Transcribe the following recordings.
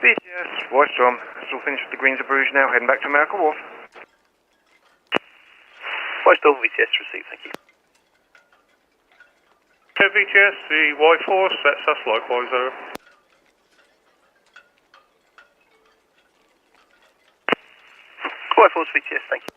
BTS, Voice Storm. It's all finished with the Greens of Bruges now, heading back to America Wharf. Voice Storm, BTS received, thank you. BTS, the Y-Force, that's us likewise, over. Y-Force, BTS, thank you.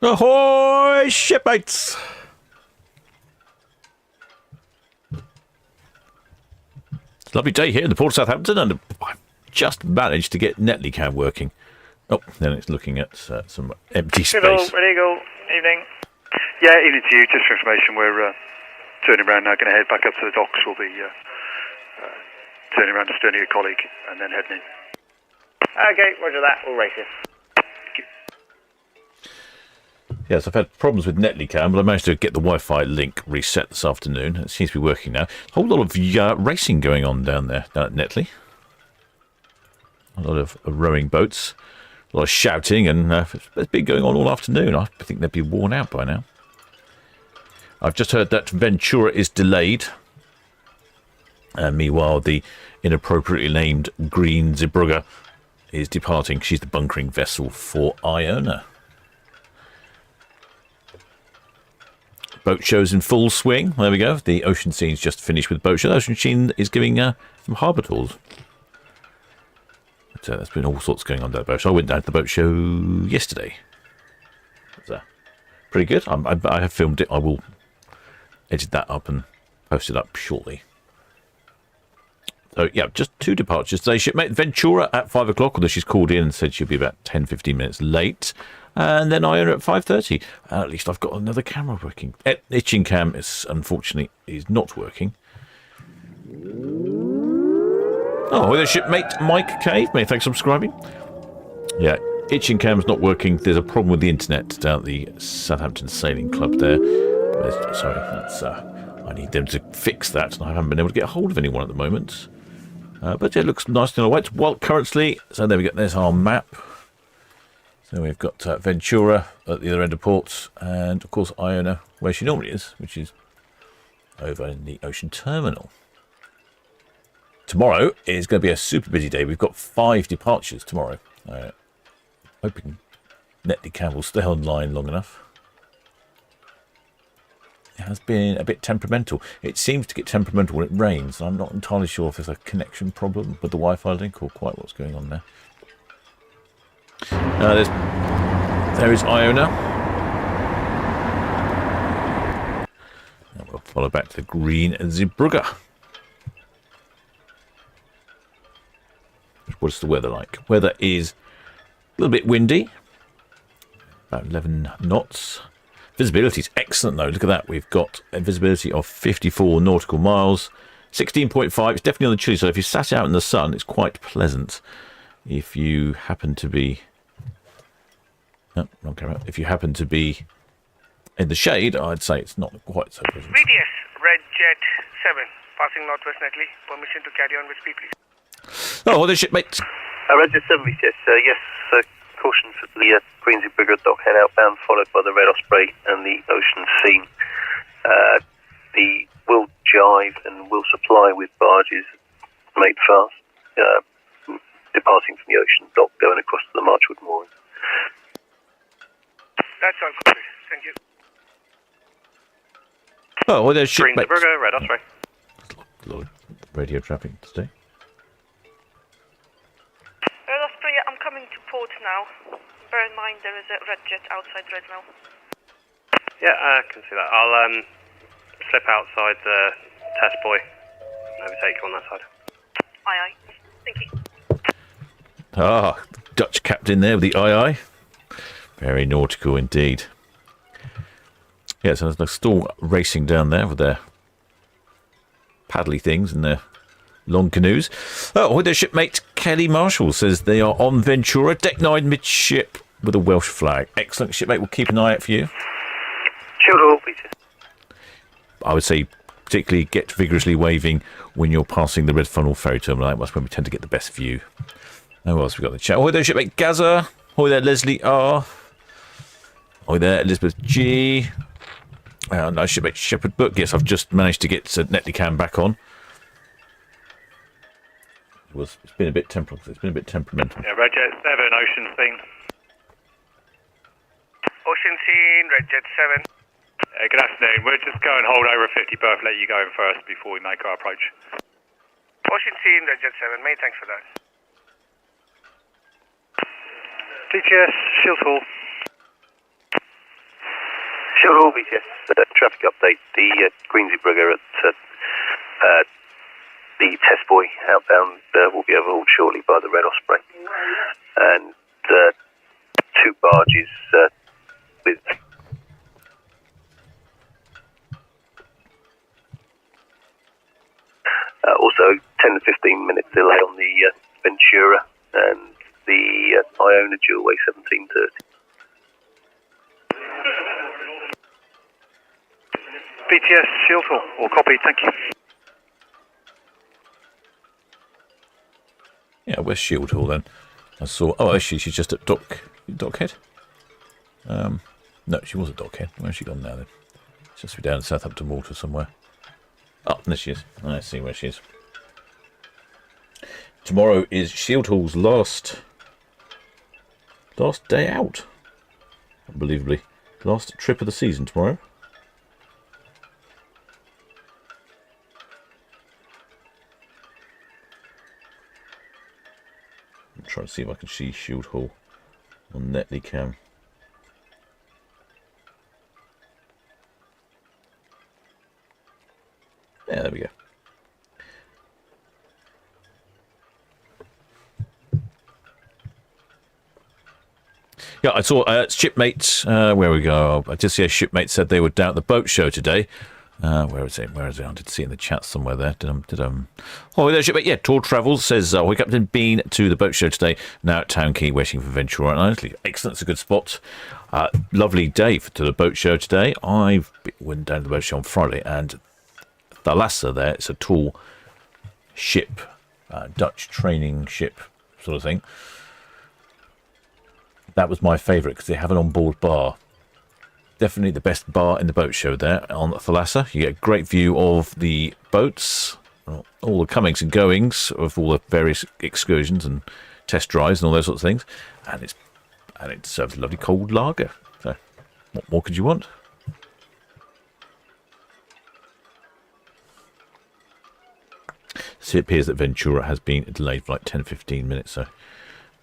Ahoy, shipmates! It's a lovely day here in the port of Southampton, and I've just managed to get Netlycam working. Oh, then it's looking at some empty space. Ready, go. Evening. Yeah, evening to you. Just for information, we're turning around now, going to head back up to the docks. We'll be turning around to Sterling, a colleague, and then heading in. Okay, roger that, we'll race it. Yes, I've had problems with Netlycam, but I managed to get the Wi-Fi link reset this afternoon. It seems to be working now. A whole lot of racing going on down there, down at Netley. A lot of rowing boats, a lot of shouting, and it's been going on all afternoon. I think they'd be worn out by now. I've just heard that Ventura is delayed. Meanwhile, the inappropriately named Green Zeebrugge is departing. She's the bunkering vessel for Iona. Boat shows in full swing. There we go. The ocean scene's just finished with boat show. The ocean scene is giving some harbour tours. But, there's been all sorts going on at that boat show. I went down to the boat show yesterday. It was pretty good. I have filmed it. I will edit that up and post it up shortly. So, yeah, just 2 departures today. Shipmate Ventura at 5 o'clock, although she's called in and said she'll be about 10-15 minutes late. And then Iona at 5:30. At least I've got another camera working. Itching cam is unfortunately not working. Oh, there's shipmate Mike Cave. Many thanks for subscribing. Yeah, itching cam's not working. There's a problem with the internet down at the Southampton Sailing Club there. Sorry, that's I need them to fix that, and I haven't been able to get a hold of anyone at the moment. But it looks nice and all right. Well, currently, so there we go. There's our map. So we've got Ventura at the other end of ports, and of course Iona where she normally is, which is over in the ocean terminal. Tomorrow is going to be a super busy day. We've got 5 departures tomorrow. Hoping Netlycam will stay online long enough. It has been a bit temperamental. It seems to get temperamental when it rains. I'm not entirely sure if there's a connection problem with the Wi-Fi link or quite what's going on there. There is Iona. And we'll follow back to the Green Zeebrugge. What's the weather like? Weather is a little bit windy. About 11 knots. Visibility is excellent though. Look at that. We've got a visibility of 54 nautical miles. 16.5. It's definitely on the chilly side. If you sat out in the sun, it's quite pleasant. If you happen to be... No, wrong camera. If you happen to be in the shade, I'd say it's not quite so pleasant. BTS, Red Jet 7, passing northwest Netley. Permission to carry on with speed, please. Oh, well, there's shipmate. Red Jet 7, BTS, yes, caution for the Green Zeebrugge dock head outbound, followed by the Red Osprey and the Ocean Scene. The will jive and will supply with barges made fast, departing from the Ocean dock, going across to the Marchwood mooring. That's all, copy. Thank you. Oh, well, there's shipmate. Queensborough, Red Osprey. A lot of radio traffic today. Red Osprey, I'm coming to port now. Bear in mind there is a red jet outside Red now. Yeah, I can see that. I'll slip outside the test buoy and overtake you on that side. Aye, aye. Thank you. Ah, Dutch captain there with the aye. Very nautical indeed. Yeah, so they're still racing down there with their paddly things and their long canoes. Oh, with their shipmate Kelly Marshall says they are on Ventura, deck 9 midship with a Welsh flag. Excellent. Shipmate, we'll keep an eye out for you. Shield all, Peter. I would say particularly get vigorously waving when you're passing the red funnel ferry terminal. That's when we tend to get the best view. And what else we got in the chat? Ahoy there, shipmate Gaza. Ahoy there, Leslie R. Ahoy there, Elizabeth G. Nice shipmate Shepherd Book. Yes, I've just managed to get Netlicam back on. It's been a bit temperamental. Yeah, Red Jet 7, Ocean Scene. Ocean scene, Red Jet 7. Good afternoon. We'll just go and hold over a 50 berth, let you go in first before we make our approach. Ocean scene, Red Jet 7. Many thanks for that. DTS, Shield Hall. Shield all, BTS. Traffic update. The Queensy Brigger at the test buoy outbound will be overhauled shortly by the Red Osprey. And 2 barges with... also 10 to 15 minute delay on the Ventura and the Iona dual-way 1730. BTS, Shield Hall. All copy, thank you. Yeah, where's Shield Hall then? I saw... Oh, actually, she's just at Dockhead. No, she was at Dockhead. Where's she gone now then? She must be down in Southampton Water somewhere. Oh, there she is. I see where she is. Tomorrow is Shield Hall's last day out. Unbelievably. Last trip of the season tomorrow. I'm trying to see if I can see Shield Hall on Netlicam. Yeah, there we go. Yeah, I saw shipmates. Where we go? I just see a shipmate said they were down at the boat show today. Where is it? I did see it in the chat somewhere there. Oh, there's shipmate. Yeah, Tour Travels says we Captain been to the boat show today. Now at Town Quay, waiting for Ventura. And honestly, excellent. It's a good spot. Lovely day to the boat show today. I went down to the boat show on Friday, and Thalassa there. It's a tall ship, Dutch training ship sort of thing. That was my favourite because they have an onboard bar. Definitely the best bar in the boat show there on Thalassa. You get a great view of the boats, all the comings and goings of all the various excursions and test drives and all those sorts of things. And it serves a lovely cold lager. So what more could you want? So it appears that Ventura has been delayed for like 10-15 minutes, so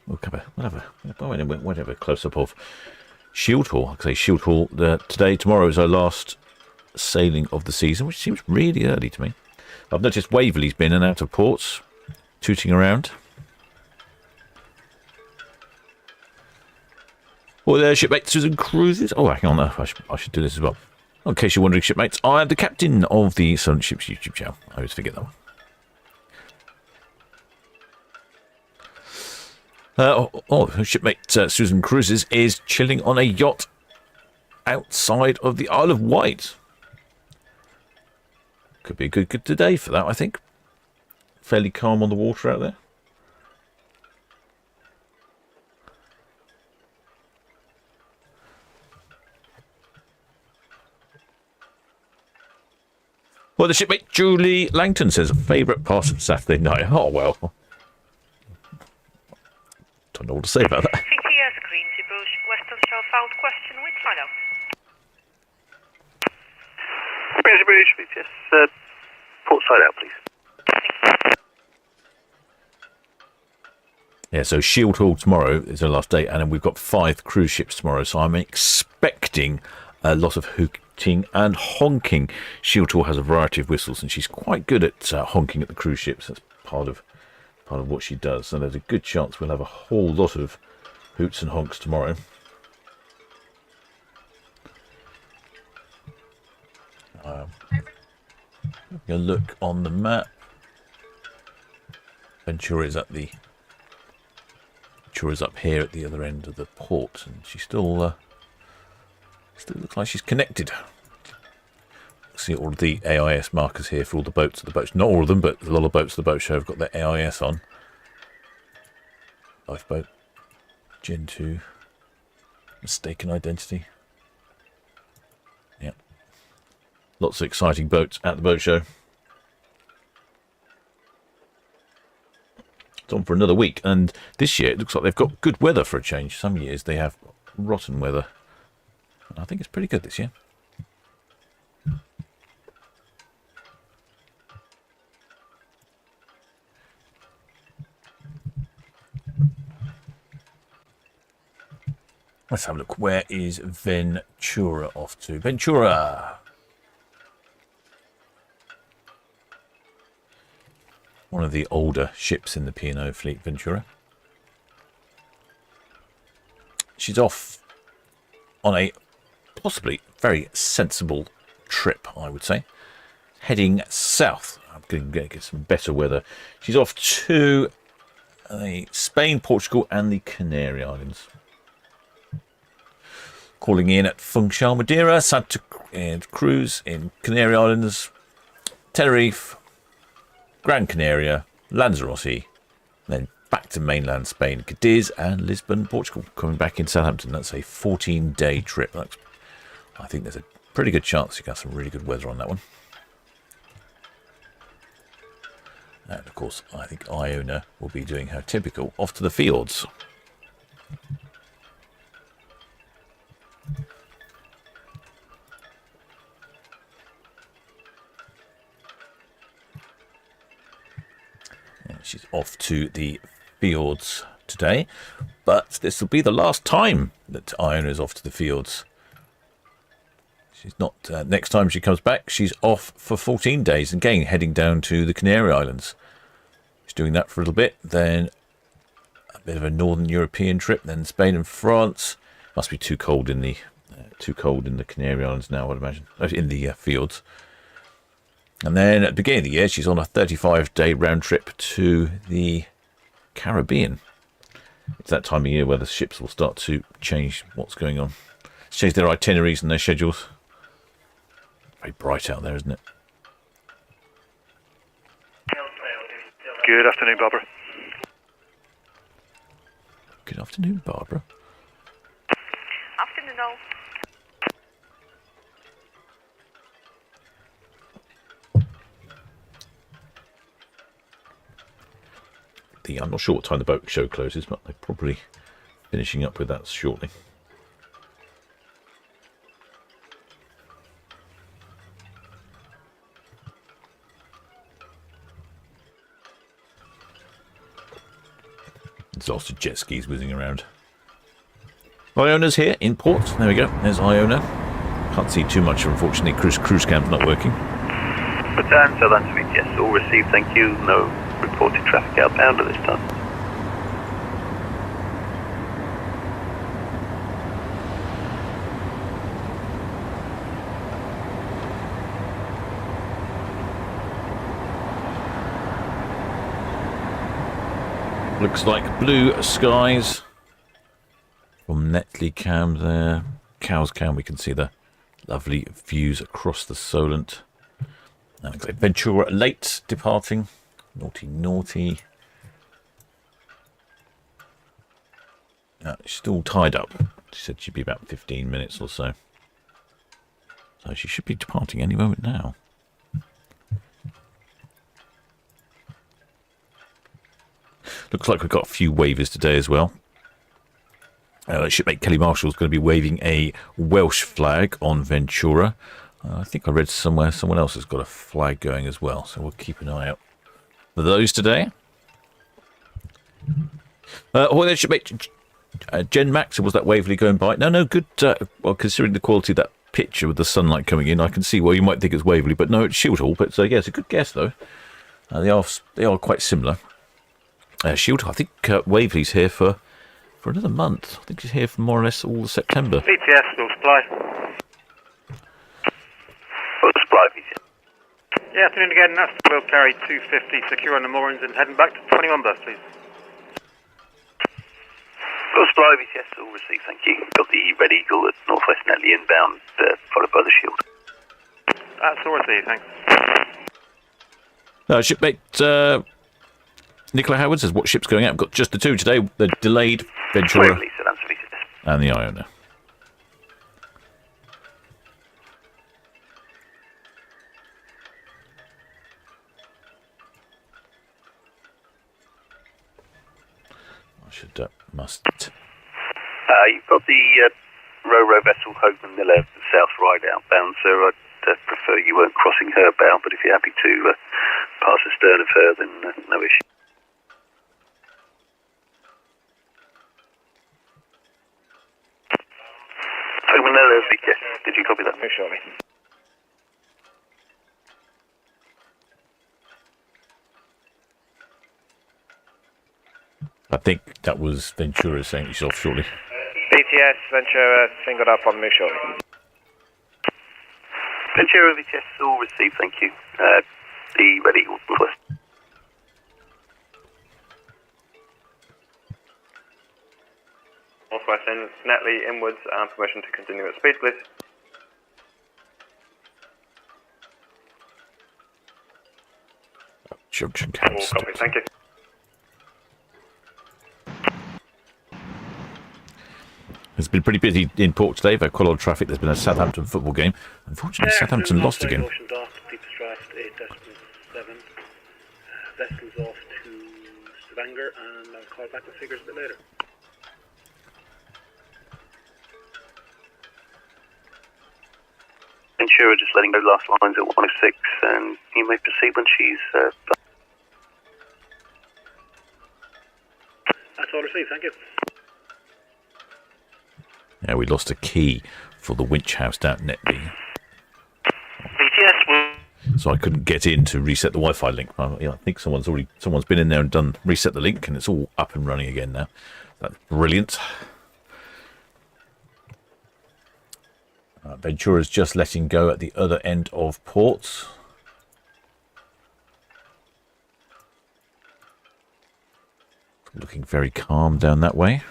we'll cover whatever close-up of Shield Hall. Like I say, Shield Hall tomorrow is our last sailing of the season, which seems really early to me. I've noticed Waverley's been in and out of ports, tooting around. Well, there, shipmate Susan Cruises. Oh, hang on, I should do this as well. In case you're wondering, shipmates, I am the captain of the Solent Ships YouTube channel. I always forget that one. Shipmate Susan Cruises is chilling on a yacht outside of the Isle of Wight. Could be a good day for that, I think. Fairly calm on the water out there. Well, the shipmate Julie Langton says, favourite part of Saturday night. Oh, well. Don't know what to say about that. CTS Queensborough. Western Southbound question, which side out? Queensy British, VTS, port side out, please. Yeah, so Shield Hall tomorrow is the last day, and then we've got 5 cruise ships tomorrow, so I'm expecting a lot of hooting and honking. Shield Hall has a variety of whistles, and she's quite good at honking at the cruise ships. That's part of what she does, so there's a good chance we'll have a whole lot of hoots and honks tomorrow. A look on the map. Ventura is up here at the other end of the port, and she still looks like she's connected. See all of the AIS markers here for all the boats. Not all of them, but a lot of boats at the boat show have got their AIS on. Lifeboat, Gen 2, mistaken identity. Yeah, lots of exciting boats at the boat show. It's on for another week, and this year it looks like they've got good weather for a change. Some years they have rotten weather, and I think it's pretty good this year. Let's have a look. Where is Ventura off to? Ventura! One of the older ships in the P&O fleet, Ventura. She's off on a possibly very sensible trip, I would say. Heading south. I'm going to get some better weather. She's off to Spain, Portugal, and the Canary Islands. Calling in at Funchal, Madeira, Santa Cruz in Canary Islands, Tenerife, Gran Canaria, Lanzarote, then back to mainland Spain, Cadiz, and Lisbon, Portugal. Coming back in Southampton. That's a 14-day trip. I think there's a pretty good chance you got some really good weather on that one. And of course, I think Iona will be doing her typical off to the fields. She's off to the fields today, but this will be the last time that Iona is off to the fields. She's not. Next time she comes back, she's off for 14 days, and again heading down to the Canary Islands. She's doing that for a little bit, then a bit of a northern European trip, then Spain and France. Must be too cold in the Canary Islands now, I'd imagine, in the fields. And then at the beginning of the year, she's on a 35-day round trip to the Caribbean. It's that time of year where the ships will start to change what's going on. Change their itineraries and their schedules. Very bright out there, isn't it? Good afternoon, Barbara. Good afternoon, Barbara. Afternoon, all. I'm not sure what time the boat show closes, but they're probably finishing up with that shortly. There's lots of jet skis whizzing around. Iona's here in port. There we go. There's Iona. Can't see too much, unfortunately. Cruise camp's not working. Bataan, Southampton VTS, all received, thank you. No reported traffic outbound at this time. Looks like blue skies from Netley Cam there. Cowes Cam, we can see the lovely views across the Solent. And looks like Ventura late departing. Naughty, naughty. She's still tied up. She said she'd be about 15 minutes or so. So she should be departing any moment now. Looks like we've got a few waivers today as well. Shipmate Kelly Marshall's going to be waving a Welsh flag on Ventura. I think I read somewhere someone else has got a flag going as well, so we'll keep an eye out for those today. There, shipmate Jen Max, was that Waverley going by? No, good. Well, considering the quality of that picture with the sunlight coming in, I can see why you might think it's Waverley, but no, it's Shieldhall. But yeah, it's a good guess though. They are quite similar. Shieldhall, I think Waverley's here for another month. I think he's here for more or less all of September. BTS, full supply. Full supply, BTS. Yeah, afternoon again. That's will carry 250 secure on the moorings and heading back to 21 bus, please. Full supply, BTS, all received, thank you. Got the Red Eagle at Northwest Netley inbound, followed by the Shield. That's all received, thanks. Shipmate Nicola Howard says, what ship's going out? We've got just the two today. The delayed Ventura Waverley, so that's BTS. and the Iona. Must. You've got the Ro-Ro vessel Hogan Miller South Ride outbound, so I'd prefer you weren't crossing her bow, but if you're happy to pass astern of her, then no issue. Hogan Miller, yes, did you copy that? Show me. I think that was Ventura saying he's off shortly. BTS, Ventura, singled up on me shortly. Ventura, BTS, all received, thank you. The Red Eagle Northwest. Northwest in Netley inwards and permission to continue at speed, please. Junction All caps. copy, thank you. It's been pretty busy in port today. We've had quite a lot of traffic. There's been a Southampton football game. Unfortunately, Southampton lost again. Ocean dock, deepest draft 8.7. Vessels off to Stavanger, and I'll call back with figures a bit later. Ventura just letting go last lines at 106, and you may proceed when she's... That's all received, thank you. Yeah, we lost a key for the winch house down at Netley. BTS, So I couldn't get in to reset the Wi-Fi link. I think someone's been in there and reset the link, and it's all up and running again now. That's brilliant. Ventura's just letting go at the other end of ports. Looking very calm down that way.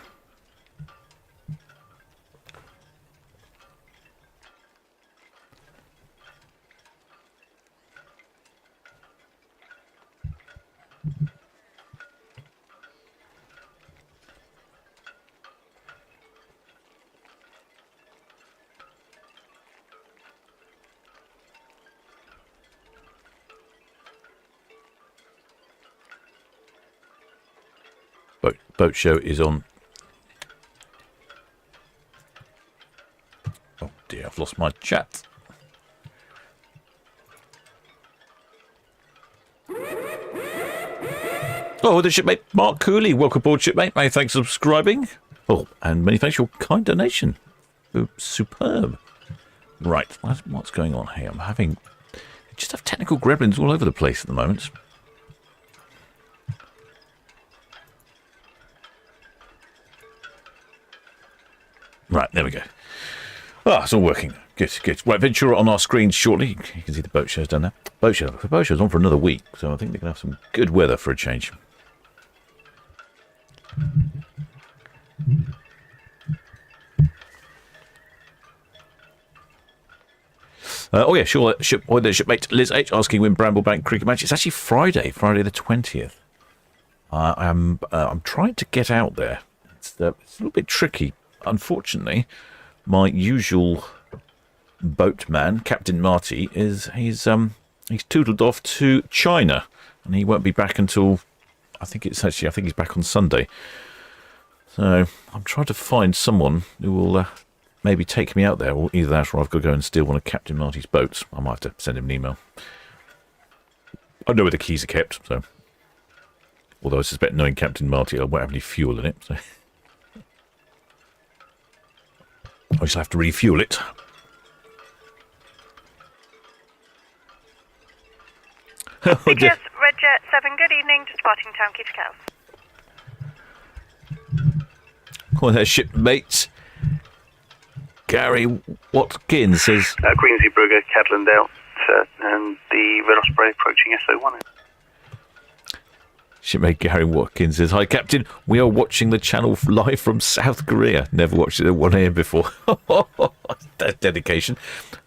Boat show is on. Oh dear, I've lost my chat. Oh, the shipmate Mark Cooley. Welcome aboard, shipmate. Many thanks for subscribing. Oh, and many thanks for your kind donation. Oh, superb. Right, what's going on here? I just have technical gremlins all over the place at the moment. Right, there we go. Ah, it's all working. Good, good. Right, Ventura on our screen shortly. You can see the boat shows down there. Boat show's on for another week, so I think they're going to have some good weather for a change. Oh yeah, sure. Shipmate Liz H asking when Bramblebank cricket match. It's actually Friday the 20th. I'm trying to get out there. It's a little bit tricky. Unfortunately, my usual boatman, Captain Marty, he's toodled off to China, and he won't be back until I think he's back on Sunday. So I'm trying to find someone who will maybe take me out there, or either that or I've got to go and steal one of Captain Marty's boats. I might have to send him an email. I know where the keys are kept, so... Although I suspect knowing Captain Marty, I won't have any fuel in it, so... I just have to refuel it. Yes, Roger 7, good evening, just departing Town Quay to Cows. Come on there, shipmate. Gary Watkins says... Queensy Brugger, Cadland out, and the Red Osprey approaching SO1. Shipmate Gary Watkins says, "Hi, Captain. We are watching the channel live from South Korea. Never watched it at 1 a.m. before." That dedication.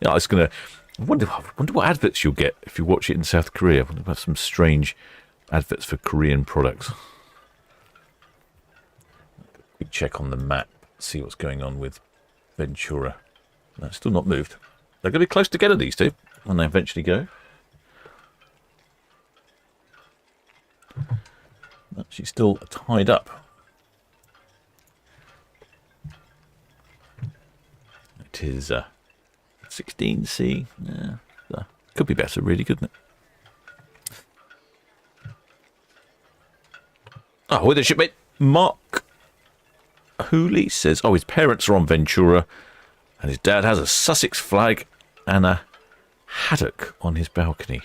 Yeah, I was going to... I wonder what adverts you'll get if you watch it in South Korea. I wonder about some strange adverts for Korean products. We check on the map, see what's going on with Ventura. No, still not moved. They're going to be close together, these two, when they eventually go. No, she's still tied up. It is 16C. Yeah, could be better, really, couldn't it? Oh, with a shipmate, Mark Hooley says, his parents are on Ventura, and his dad has a Sussex flag and a haddock on his balcony.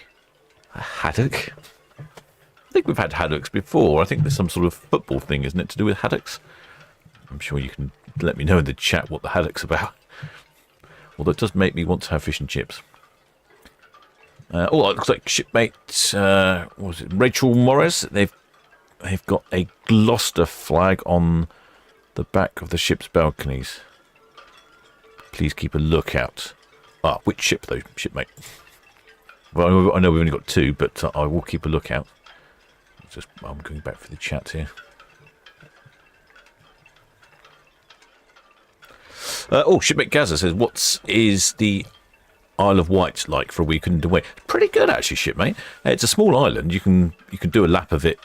A haddock? I think we've had haddocks before. I think there's some sort of football thing, isn't it, to do with haddocks? I'm sure you can let me know in the chat what the haddock's about. Although it does make me want to have fish and chips. It looks like shipmate, what was it, Rachel Morris. They've got a Gloucester flag on the back of the ship's balconies. Please keep a lookout. Which ship though, shipmate? Well, I know we've only got two, but I will keep a lookout. I'm going back for the chat here. Shipmate Gaza says, "What is the Isle of Wight like for a weekend away?" Pretty good, actually, shipmate. It's a small island. You can do a lap of it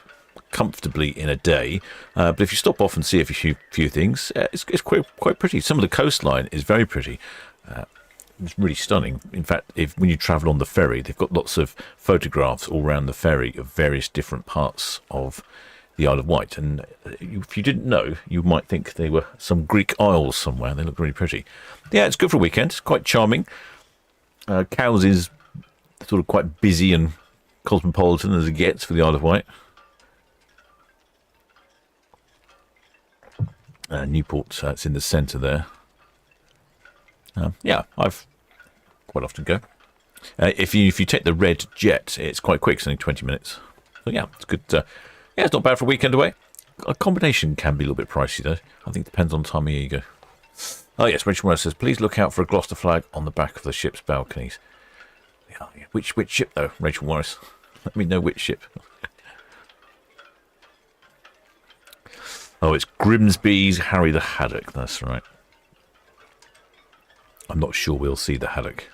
comfortably in a day. But if you stop off and see a few things, it's quite pretty. Some of the coastline is very pretty. It's really stunning. In fact, when you travel on the ferry, they've got lots of photographs all around the ferry of various different parts of the Isle of Wight. And if you didn't know, you might think they were some Greek isles somewhere. They look really pretty. Yeah, it's good for a weekend. It's quite charming. Cowes is sort of quite busy and cosmopolitan as it gets for the Isle of Wight. Newport, it's in the centre there. I've quite often go. If you take the red jet, it's quite quick. It's only 20 minutes. So yeah, it's good. It's not bad for a weekend away. Accommodation can be a little bit pricey though. I think it depends on the time of year you go. Oh yes, Rachel Morris says, "Please look out for a Gloucester flag on the back of the ship's balconies." Yeah. Which ship though, Rachel Morris? Let me know which ship. It's Grimsby's Harry the Haddock. That's right. I'm not sure we'll see the haddock.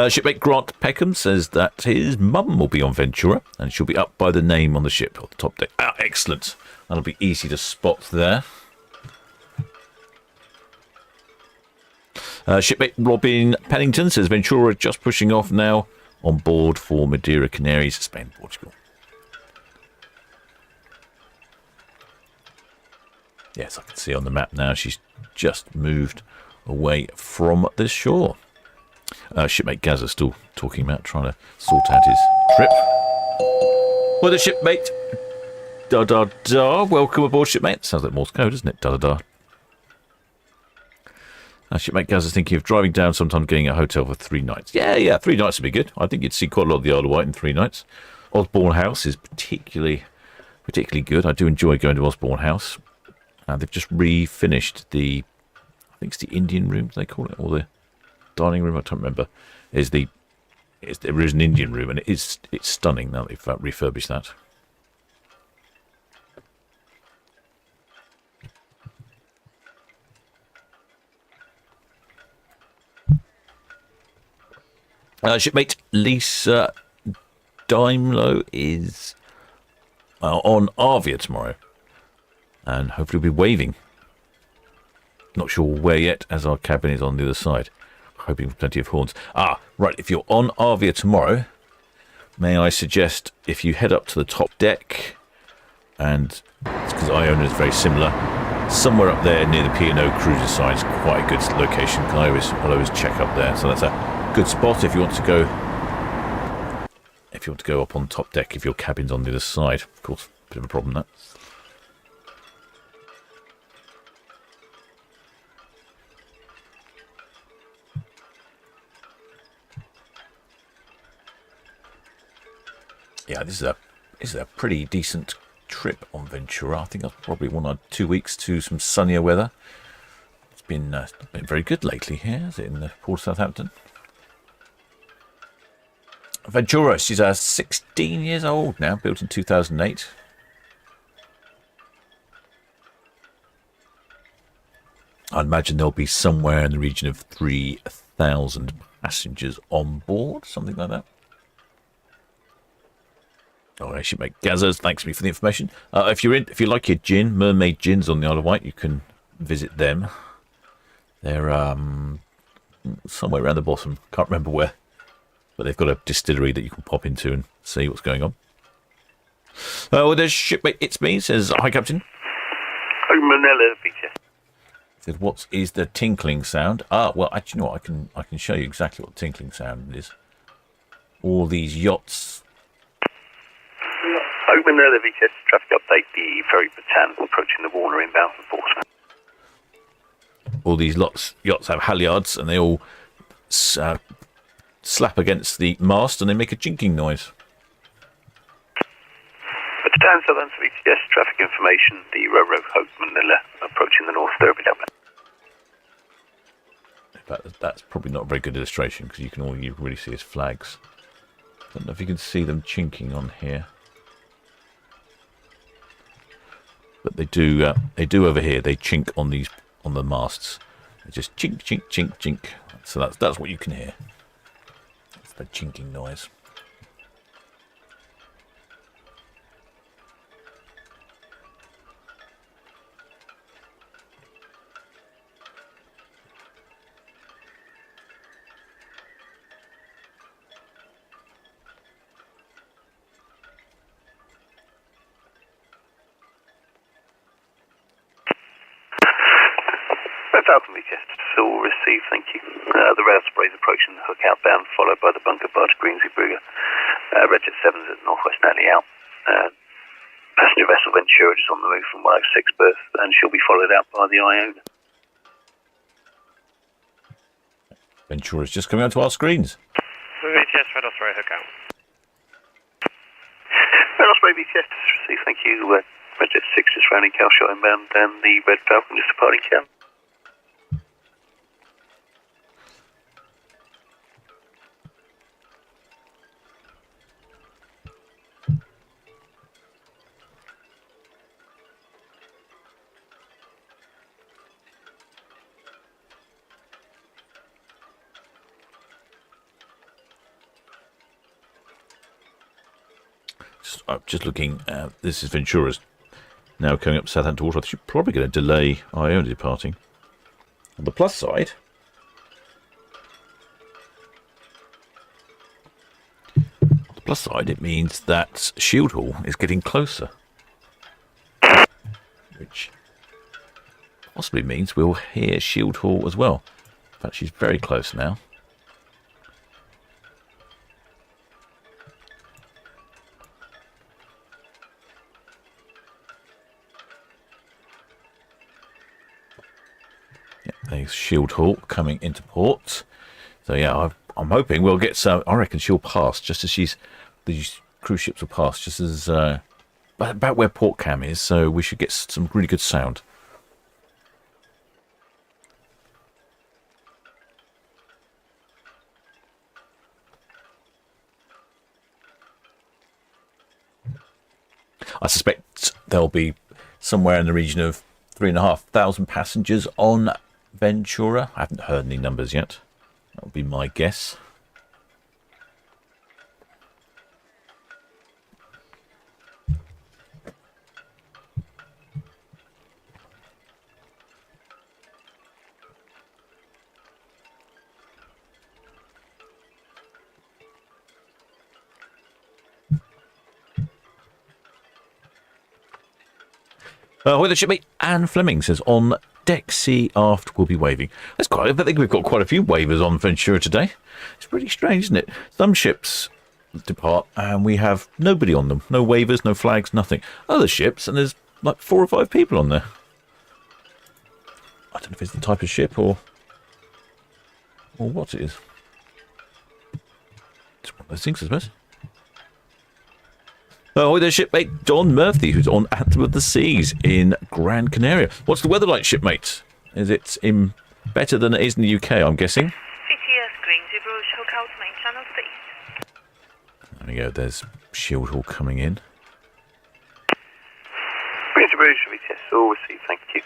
Shipmate Grant Peckham says that his mum will be on Ventura and she'll be up by the name on the ship on the top deck. Excellent. That'll be easy to spot there. Shipmate Robin Pennington says Ventura just pushing off now on board for Madeira, Canaries, Spain, Portugal. Yes, I can see on the map now she's just moved away from the shore. Shipmate Gaza still talking about trying to sort out his trip. Well, the shipmate, da-da-da, welcome aboard, shipmate. Sounds like Morse code, doesn't it? Da-da-da. Shipmate Gaza's thinking of driving down sometime, getting a hotel for 3 nights. Yeah, 3 nights would be good. I think you'd see quite a lot of the Isle of Wight in 3 nights. Osborne House is particularly good. I do enjoy going to Osborne House. They've just refinished I think it's the Indian room, they call it, or the dining room, I don't remember. There is an Indian room, and it's stunning now they've refurbished that. Shipmate Lisa Daimlo is on Arvia tomorrow. And hopefully we'll be waving. Not sure where yet, as our cabin is on the other side. Hoping for plenty of horns. Ah, right, if you're on Arvia tomorrow, may I suggest if you head up to the top deck, and because Iona is very similar, somewhere up there near the P&O cruiser side is quite a good location. I'll always check up there. So that's a good spot if you want to go. If you want to go up on top deck, if your cabin's on the other side. Of course, a bit of a problem that. Yeah, this is a pretty decent trip on Ventura. I think that's probably 1 or 2 weeks to some sunnier weather. It's been very good lately here, has it, in the port of Southampton? Ventura, she's 16 years old now, built in 2008. I'd imagine there'll be somewhere in the region of 3,000 passengers on board, something like that. Oh, I should make Gazers. Thanks to me for the information. If you like your gin, Mermaid Gins on the Isle of Wight, you can visit them. They're somewhere around the bottom. Can't remember where, but they've got a distillery that you can pop into and see what's going on. Oh, there's shipmate. It's me. Says hi, Captain. Oh, Manila, BTS. Said, what is the tinkling sound? Ah, well, actually, you know what? I can show you exactly what the tinkling sound is. All these yachts. Open the VTS traffic update, the ferry Bataan approaching the Warner inbound from Portsmouth. All these yachts have halyards and they all slap against the mast and they make a jinking noise. Bataan Southern VTS traffic information, the Ro-Ro Hope Manila approaching the North Derby outlet. That's probably not a very good illustration because all you really see is flags. Don't know if you can see them chinking on here. But they do over here. They chink on the masts. They just chink, chink, chink, chink. So that's what you can hear. It's the chinking noise. Falcon VTS, all received, thank you. The rail spray is approaching the hook outbound, followed by the bunker barge Greensey Brigger. Regit 7's at Northwest Alley out. Passenger vessel Ventura is on the move from 106 berth, and she'll be followed out by the Iona. Ventura's just coming onto our screens. VTS, Red Osprey, hook out. Red Osprey VTS, received, thank you. Regit 6 is rounding Calshot inbound, and the Red Falcon is departing Cam. Just looking at this is Ventura's now coming up Southampton Water. I think you're probably going to delay Iona departing. On the plus side, it means that Shield Hall is getting closer, which possibly means we'll hear Shield Hall as well. In fact, she's very close now. Shield Hall coming into port. So yeah, I'm hoping we'll get some. I reckon she'll pass just as these cruise ships will pass just as about where Port Cam is. So we should get some really good sound. I suspect there'll be somewhere in the region of 3,500 passengers on Ventura. I haven't heard any numbers yet. That would be my guess. With the shipmate Anne Fleming says, on deck C aft will be waving. That's quite. I think we've got quite a few wavers on Ventura today. It's pretty strange, isn't it? Some ships depart and we have nobody on them. No wavers, no flags, nothing. Other ships, and there's like 4 or 5 people on there. I don't know if it's the type of ship or what it is. It's one of those things, I suppose. With their shipmate Don Murphy, who's on Anthem of the Seas in Gran Canaria. What's the weather like, shipmate? Is it better than it is in the UK, I'm guessing? VTS Greensy Bruges, hook out main channel, please. There we go, there's Shield Hall coming in. Greensy Bruges, yes, all received, thank you.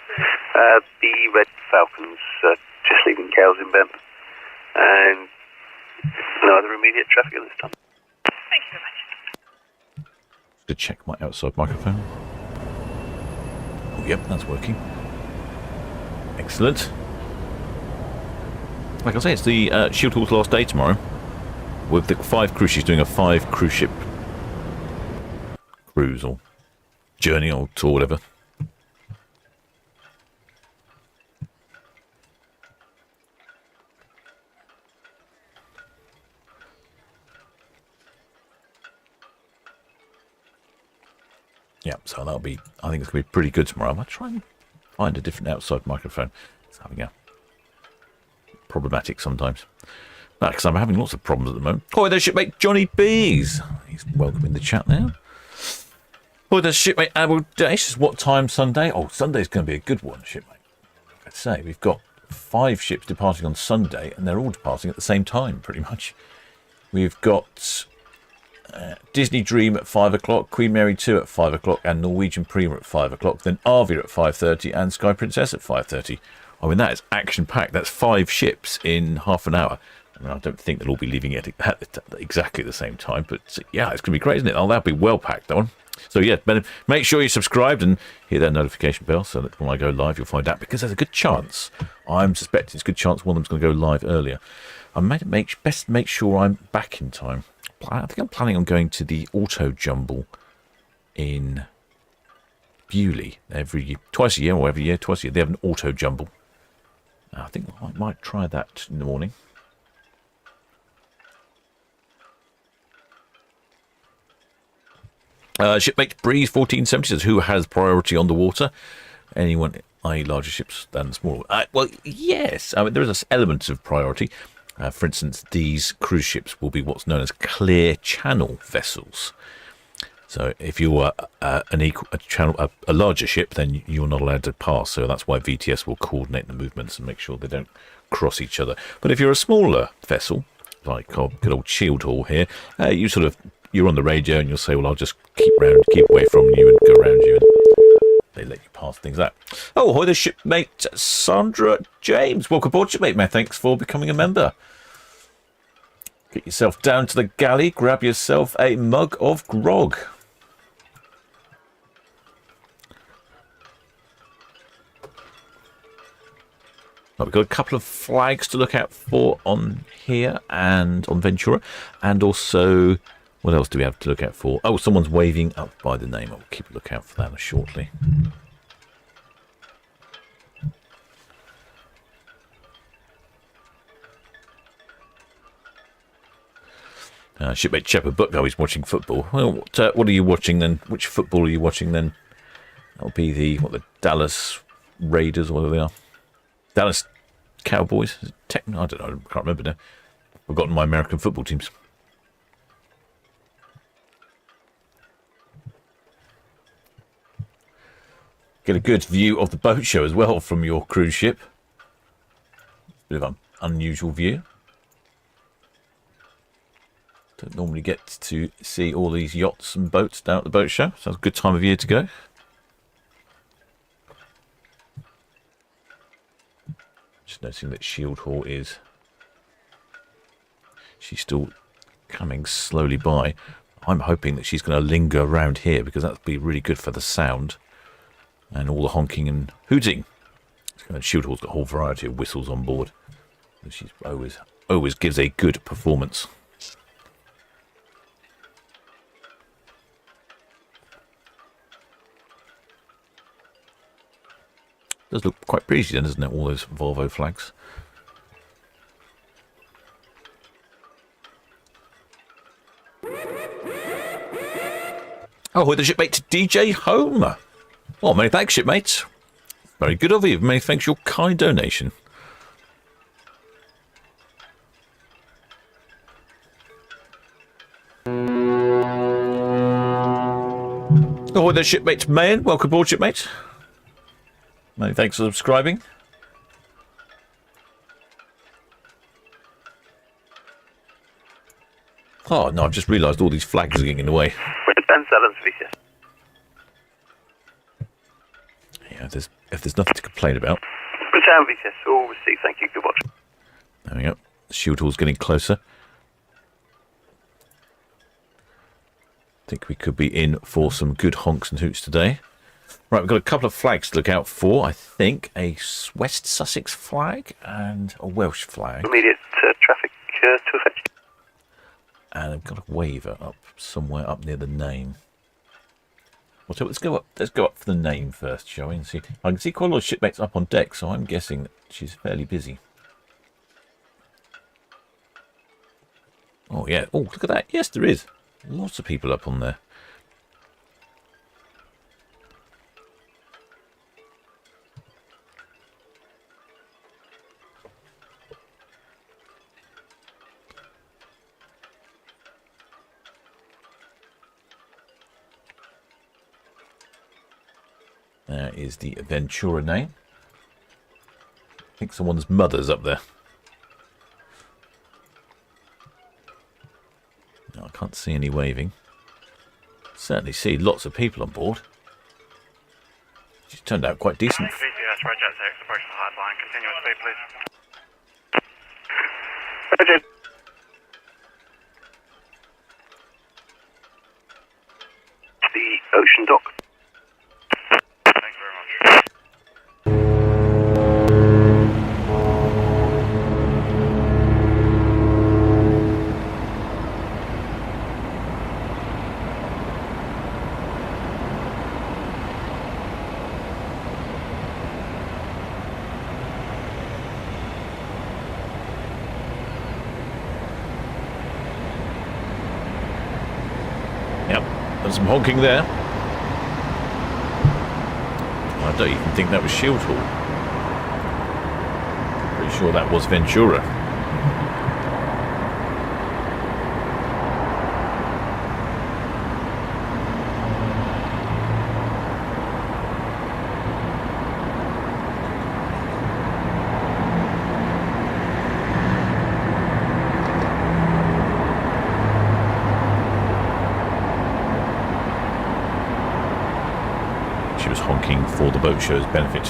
The Red Falcons just leaving Cowes in Bem. And no other immediate traffic at this time. Thank you very much. To check my outside microphone. Oh, yep, that's working. Excellent. Like I say, it's the Shield Hall's last day tomorrow. With the 5 cruise ships doing a 5 cruise ship cruise or journey or tour, whatever. Yeah, so that'll be, I think it's going to be pretty good tomorrow. I might try and find a different outside microphone. It's having a problematic sometimes. Because I'm having lots of problems at the moment. Oh, there's shipmate Johnny Bees. He's welcome in the chat now. Oh, there's shipmate Abel Dash. What time Sunday? Oh, Sunday's going to be a good one, shipmate. I'd say we've got 5 ships departing on Sunday, and they're all departing at the same time, pretty much. We've got Disney Dream at 5 o'clock, Queen Mary 2 at 5 o'clock, and Norwegian Prima at 5 o'clock. Then Arvia at 5:30 and Sky Princess at 5:30. I mean, that is action-packed. That's 5 ships in half an hour. I mean, I don't think they'll all be leaving it at exactly the same time, but yeah, it's going to be great, isn't it? Oh, that'll be well packed, that one. So yeah, make sure you're subscribed and hit that notification bell so that when I go live, you'll find out, because there's a good chance, I'm suspecting it's a good chance one of them's going to go live earlier. I might best make sure I'm back in time. I think I'm planning on going to the Auto Jumble in Bewley twice a year, or every year, twice a year. They have an Auto Jumble. I think I might try that in the morning. Shipmate Breeze 1470 says, who has priority on the water? Anyone, i.e. larger ships than smaller? Well, yes. I mean, there is an element of priority. For instance, these cruise ships will be what's known as clear channel vessels. So if you're a larger ship, then you're not allowed to pass. So that's why VTS will coordinate the movements and make sure they don't cross each other. But if you're a smaller vessel, like good old Shield Hall here, you're on the radio and you'll say, well, I'll just keep away from you and go around you, and they let you pass things out. Oh, hi there, shipmate Sandra James. Welcome aboard, shipmate, man. Thanks for becoming a member. Get yourself down to the galley, grab yourself a mug of grog. We've got a couple of flags to look out for on here and on Ventura, and also, what else do we have to look out for? Oh, someone's waving up by the name. I'll keep a look out for that shortly. Shipmate Shepherd Book, oh, he's watching football. Well, what are you watching then? Which football are you watching then? That'll be the Dallas Raiders, or whatever they are. Dallas Cowboys? I don't know, I can't remember now. I've forgotten my American football teams. Get a good view of the boat show as well from your cruise ship. Bit of an unusual view. Don't normally get to see all these yachts and boats down at the boat show, so it's a good time of year to go. Just noticing that Shield Hall she's still coming slowly by. I'm hoping that she's going to linger around here, because that would be really good for the sound and all the honking and hooting. Shield Hall's got a whole variety of whistles on board. She's always gives a good performance. Does look quite pretty then, doesn't it? All those Volvo flags. Oh, with the shipmate DJ Home. Well, many thanks, shipmates. Very good of you. Many thanks for your kind donation. Oh, the shipmates, man. Welcome aboard, shipmates. Many thanks for subscribing. Oh, no, I've just realised all these flags are getting in the way. Yeah, if there's nothing to complain about. Town Quay, all received. Thank you. Good watch. There we go. The shield hall's getting closer. I think we could be in for some good honks and hoots today. Right, we've got a couple of flags to look out for. I think a West Sussex flag and a Welsh flag. Immediate traffic to effect. And I've got a waiver up somewhere up near the name. Well, so let's go up. Let's go up for the name first, shall we? And see. I can see quite a lot of shipmates up on deck, so I'm guessing that she's fairly busy. Oh yeah. Oh, look at that. Yes, there is. Lots of people up on there. There is the Ventura name. I think someone's mother's up there. No, I can't see any waving. Certainly see lots of people on board. She's turned out quite decent. VTS, Roger, approaching the hardline. Continuous speed, please. Roger. The ocean dock. Thank you very much. Yep, there's some honking there. I don't even think that was Shield Hall. Pretty sure that was Ventura. She was honking for the boat show's benefit.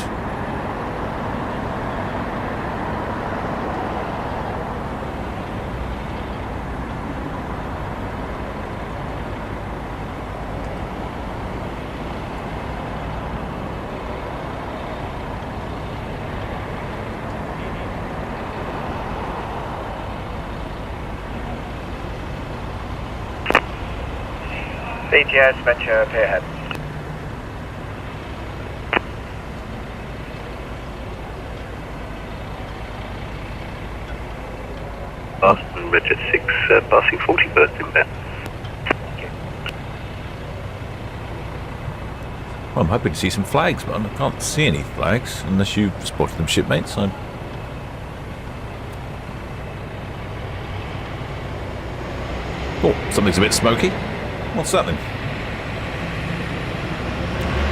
VTS, Venture, appear ahead. Boston, Richard 6, passing 40 birds inbound. Well, I'm hoping to see some flags, but I can't see any flags unless you spotted them, shipmates. Oh, something's a bit smoky. What's that then?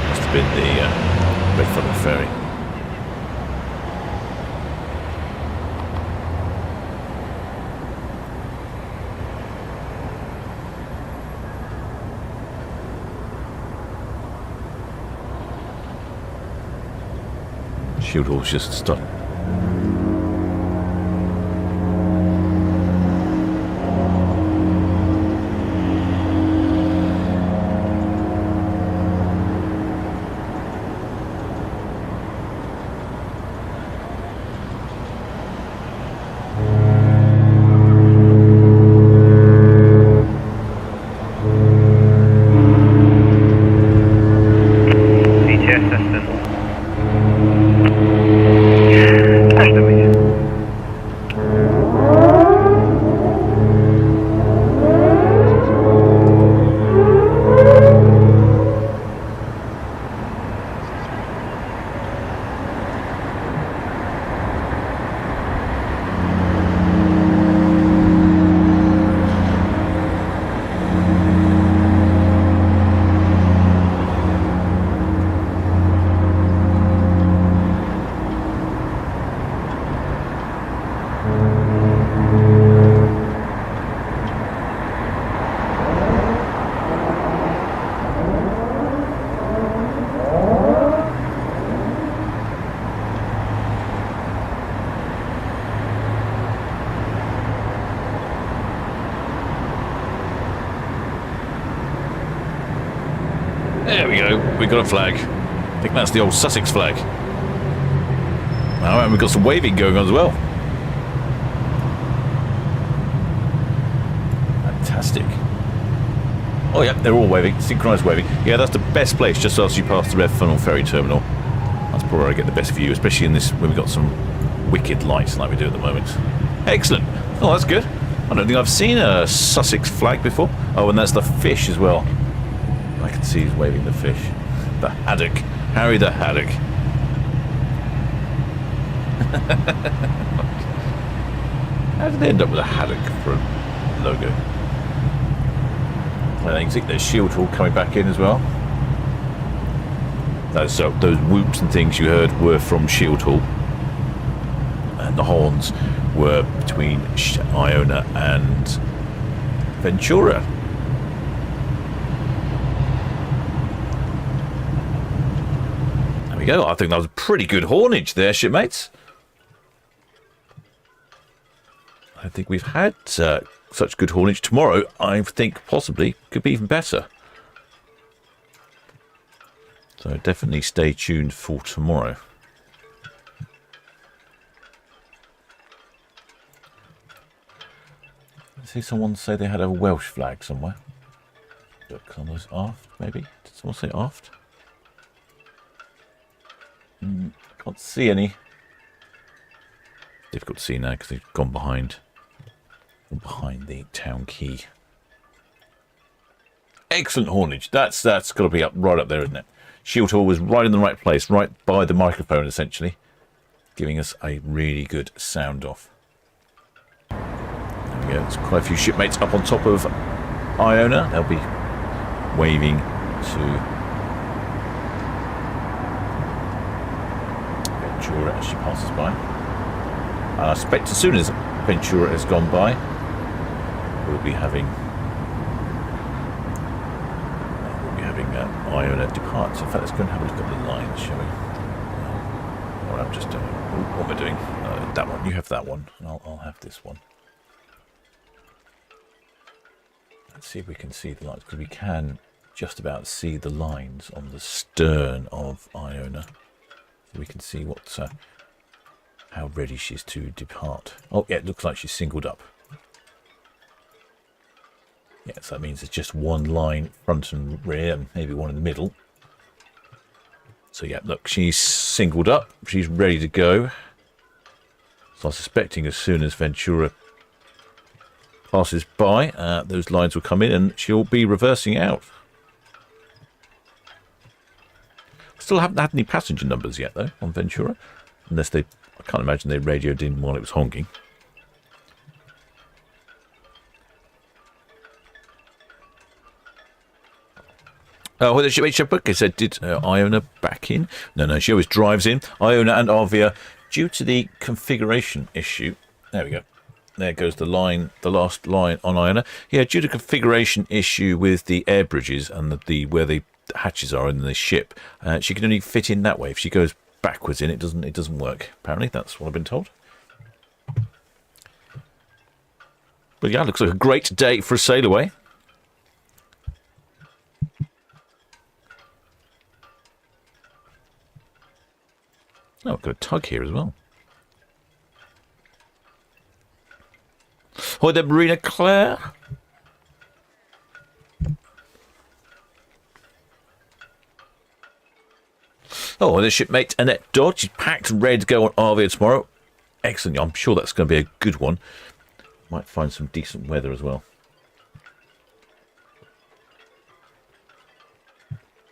Must have been the Mayflower ferry. Shield hall's just stopped. VTS, Destin. Nice to meet you. There we go. We got a flag. I think that's the old Sussex flag. Oh, and we've got some waving going on as well. Fantastic. Oh yeah, they're all waving. Synchronised waving. Yeah, that's the best place just as you pass the Red Funnel ferry terminal. That's probably where I get the best view, especially in this when we've got some wicked lights like we do at the moment. Excellent. Oh, that's good. I don't think I've seen a Sussex flag before. Oh, and that's the fish as well. I can see he's waving the fish. The haddock. Harry the haddock. How did they end up with a haddock for a logo? I think there's shield hall coming back in as well. So those whoops and things you heard were from shield hall. And the horns were between Iona and Ventura. There we go. I think that was a pretty good hornage there, shipmates. I think we've had such good haulage. Tomorrow, I think possibly could be even better. So definitely stay tuned for tomorrow. I see someone say they had a Welsh flag somewhere. Look on those aft, maybe. Did someone say aft? Can't see any. Difficult to see now because they've gone behind the Town Quay. Excellent haulage. That's got to be up right up there, isn't it? Shield hall was right in the right place, right by the microphone, essentially, giving us a really good sound off. There we go. There's quite a few shipmates up on top of Iona. They'll be waving to Ventura as she passes by. I suspect as soon as Ventura has gone by, we'll be having Iona depart. So in fact, let's go and have a look at the lines, shall we? Or I'm just what am I doing? That one. You have that one, and I'll have this one. Let's see if we can see the lines, because we can just about see the lines on the stern of Iona. So we can see what how ready she is to depart. Oh yeah, it looks like she's singled up. Yes, that means it's just one line front and rear, and maybe one in the middle. So yeah, look, she's singled up. She's ready to go. So I'm suspecting as soon as Ventura passes by, those lines will come in and she'll be reversing out. Still haven't had any passenger numbers yet, though, on Ventura. Unless I can't imagine they radioed in while it was honking. Oh, well, the shipbook, I said, did Iona back in? No, she always drives in. Iona and Arvia, due to the configuration issue. There we go. There goes the line, the last line on Iona. Yeah, due to configuration issue with the air bridges and where the hatches are in the ship, she can only fit in that way. If she goes backwards in, it doesn't work. Apparently, that's what I've been told. But yeah, looks like a great day for a sail away. Oh, I've got a tug here as well. Hi there, Marina Claire. Oh, and the shipmate Annette Dodd. She's packed and ready to go on Arvia tomorrow. Excellent. I'm sure that's going to be a good one. Might find some decent weather as well.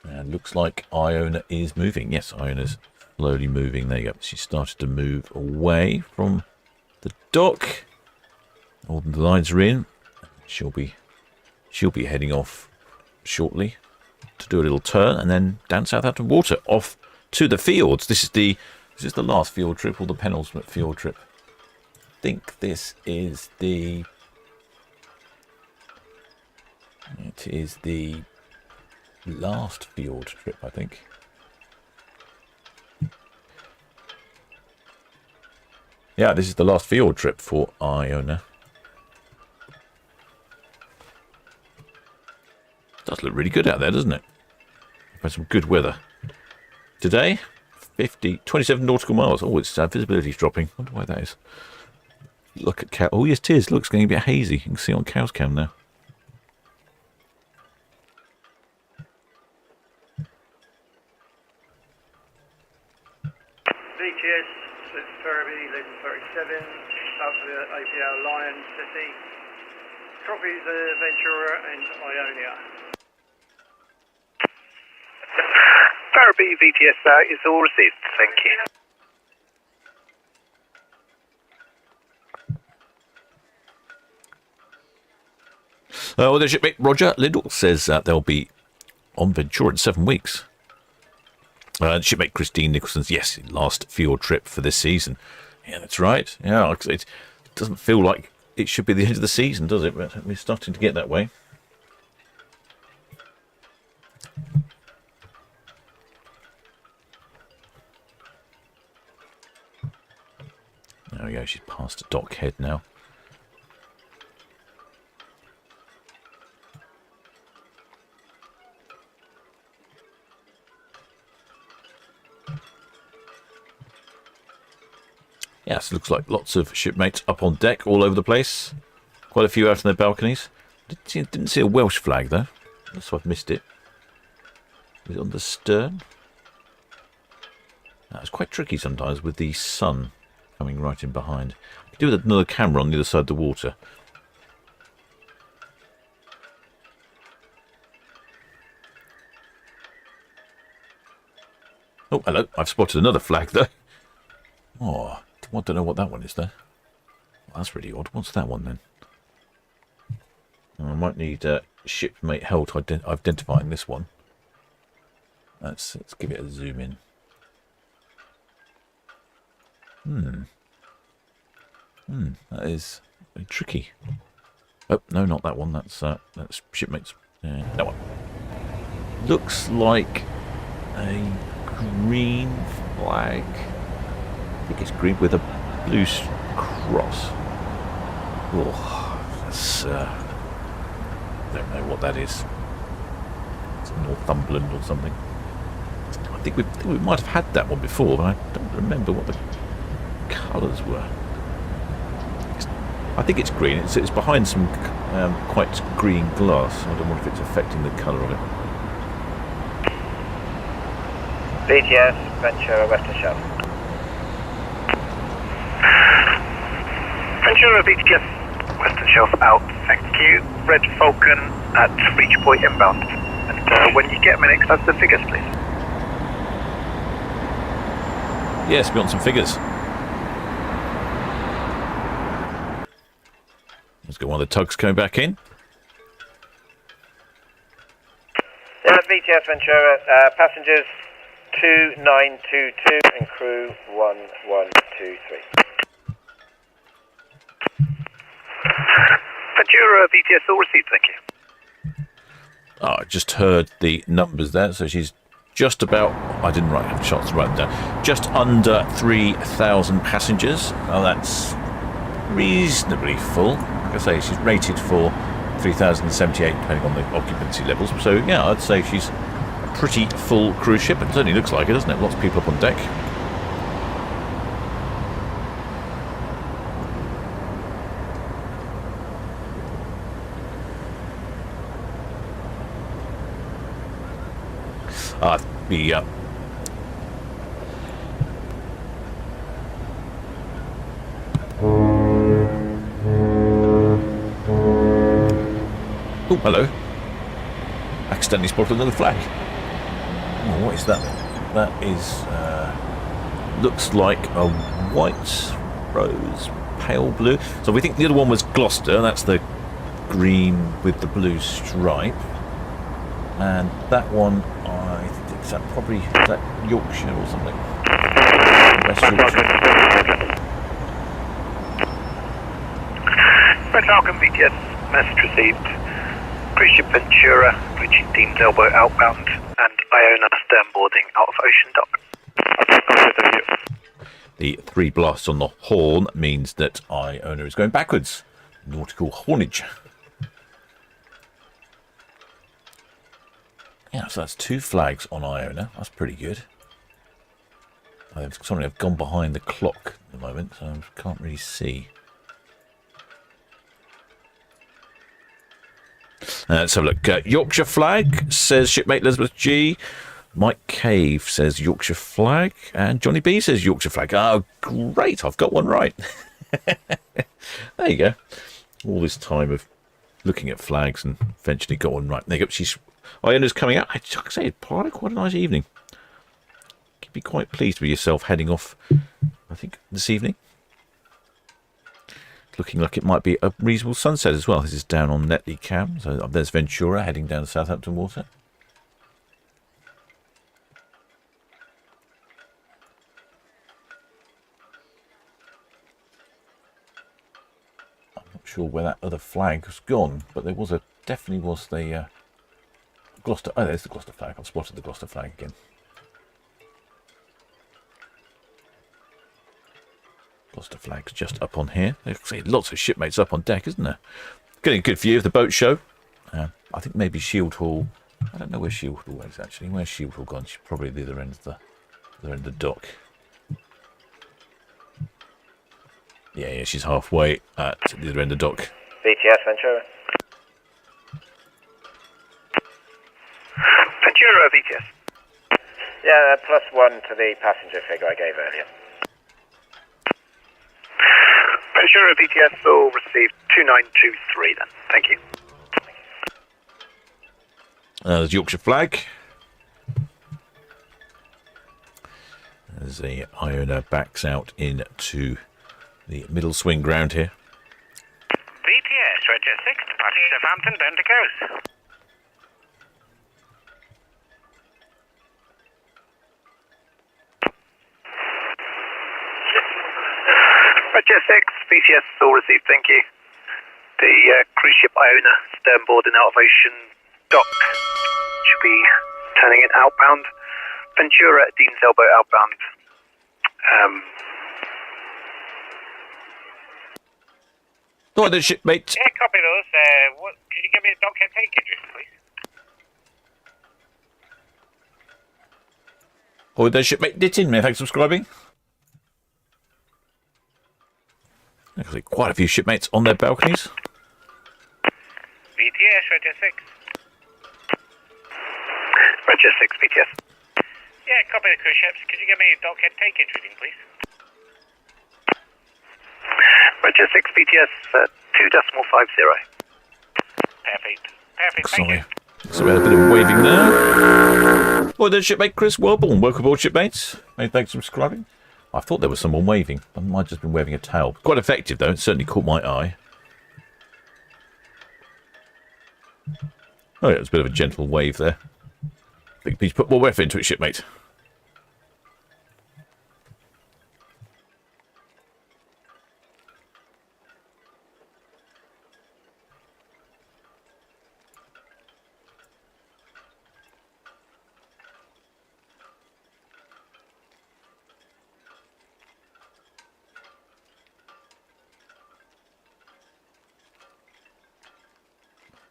And looks like Iona is moving. Yes, Iona's slowly moving. There you go. She started to move away from the dock. All the lines are in. She'll be heading off shortly to do a little turn and then down Southampton Water off to the fields. This is the last field trip or the penultimate field trip. I think this is the last field trip, I think. Yeah, this is the last field trip for Iona. Does look really good out there, doesn't it? We've had some good weather. Today, 27 nautical miles. Oh, its visibility's dropping. I wonder why that is. Look at cow. Oh, yes, it is. Look, it's getting a bit hazy. You can see on Cow's Cam now. VTS, Ferriby, Legend 37, out to the APL Lion City. Copies Ventura and Iona. Ferriby VTS is all received. Thank you. Well, the shipmate Roger Liddell says they'll be on Ventura in 7 weeks. Shipmate Christine Nicholson's, yes, last field trip for this season. Yeah, that's right. Yeah, it doesn't feel like it should be the end of the season, does it? But we're starting to get that way. There we go, she's past the dock head now. Yes, looks like lots of shipmates up on deck all over the place. Quite a few out on their balconies. Didn't see a Welsh flag though, so I've missed it. Is it on the stern? It's quite tricky sometimes with the sun coming right in behind. You do with another camera on the other side of the water. Oh, hello. I've spotted another flag though. Oh, I don't know what that one is there. Well, that's really odd. What's that one then? I might need shipmate help identifying this one. Let's give it a zoom in. That is very tricky. Oh no, not that one. That's shipmates. That one. Looks like a green flag. I think it's green with a blue cross. Oh, that's don't know what that is. It's Northumberland or something. I think we might have had that one before, but I don't remember what the colours were. I think it's green. It's behind some quite green glass. I don't know if it's affecting the colour of it. VTS, Ventura, Western Shelf. Ventura, VTS, Western Shelf out, thank you. Red Falcon at reach point inbound. And when you get a minute, can I have the figures, please? Yes, we want some figures. Let's get one of the tugs coming back in. VTS Ventura, passengers 2922 and crew 1123. Ventura, VTS, all received, thank you. Oh, I just heard the numbers there, so she's just about, I didn't have a chance to write them down, just under 3,000 passengers. Now that's reasonably full. Like I say, she's rated for 3,078 depending on the occupancy levels. So yeah, I'd say she's a pretty full cruise ship. It certainly looks like it, doesn't it? Lots of people up on deck. Oh, hello. Accidentally spotted another flag. Oh, what is that? That is, looks like a white rose, pale blue. So we think the other one was Gloucester. That's the green with the blue stripe. And that one, I think is that Yorkshire or something. West Yorkshire. Red Falcon VTS, message received. Cruise ship Ventura, reaching Dean's Elbow outbound, and Iona stern boarding out of Ocean Dock. The 3 blasts on the horn means that Iona is going backwards. Nautical hornage. Yeah, so that's 2 flags on Iona. That's pretty good. Sorry, I've gone behind the clock at the moment, so I can't really see. Let's have a look. Yorkshire flag, says shipmate Elizabeth G. Mike Cave says Yorkshire flag. And Johnny B says Yorkshire flag. Oh, great. I've got one right. There you go. All this time of looking at flags and eventually got one right. There you go. Iona's coming out. I say, quite a nice evening. You'd be quite pleased with yourself heading off, I think, this evening. Looking like it might be a reasonable sunset as well. This is down on Netley Cam. So there's Ventura heading down to Southampton water. I'm not sure where that other flag has gone, but there was definitely was the Gloucester. Oh, there's the Gloucester flag. I've spotted the Gloucester flag again. Gloucester flag's just up on here. There's lots of shipmates up on deck, isn't there? Getting a good view of the boat show. I think maybe Shield Hall. I don't know where Shield Hall is actually. Where's Shield Hall gone? She's probably the other end of the dock. Yeah, she's halfway at the other end of the dock. VTS Ventura. Ventura VTS. Yeah, +1 to the passenger figure I gave earlier. Ventura VTS will receive 2923 then. Thank you. There's Yorkshire flag. As the Iona backs out into the middle swing ground here. VTS, Roger 6, departing Southampton, down to coast. Roger 6, VTS all received, thank you. The cruise ship Iona, stern boarding out of Ocean Dock, should be turning it outbound. Ventura at Dean's Elbow outbound. Oh, the shipmate. Yeah, copy those. Could you give me a dockhead take address, please? Oh, the shipmate Dittin, may thanks for subscribing. Actually, quite a few shipmates on their balconies. VTS, Roger 6. Roger 6, VTS. Yeah, copy the cruise ships. Could you give me a dockhead take it reading, please? Roger 6, VTS 2.50. Perfect. Thank you. So we had a bit of waving there. Oh, there's shipmate Chris Wellborn. Welcome aboard, shipmates. Many thanks for subscribing. I thought there was someone waving. I might have just been waving a towel. Quite effective, though. It certainly caught my eye. Oh, yeah, it was a bit of a gentle wave there. Think please put more effort into it, shipmate.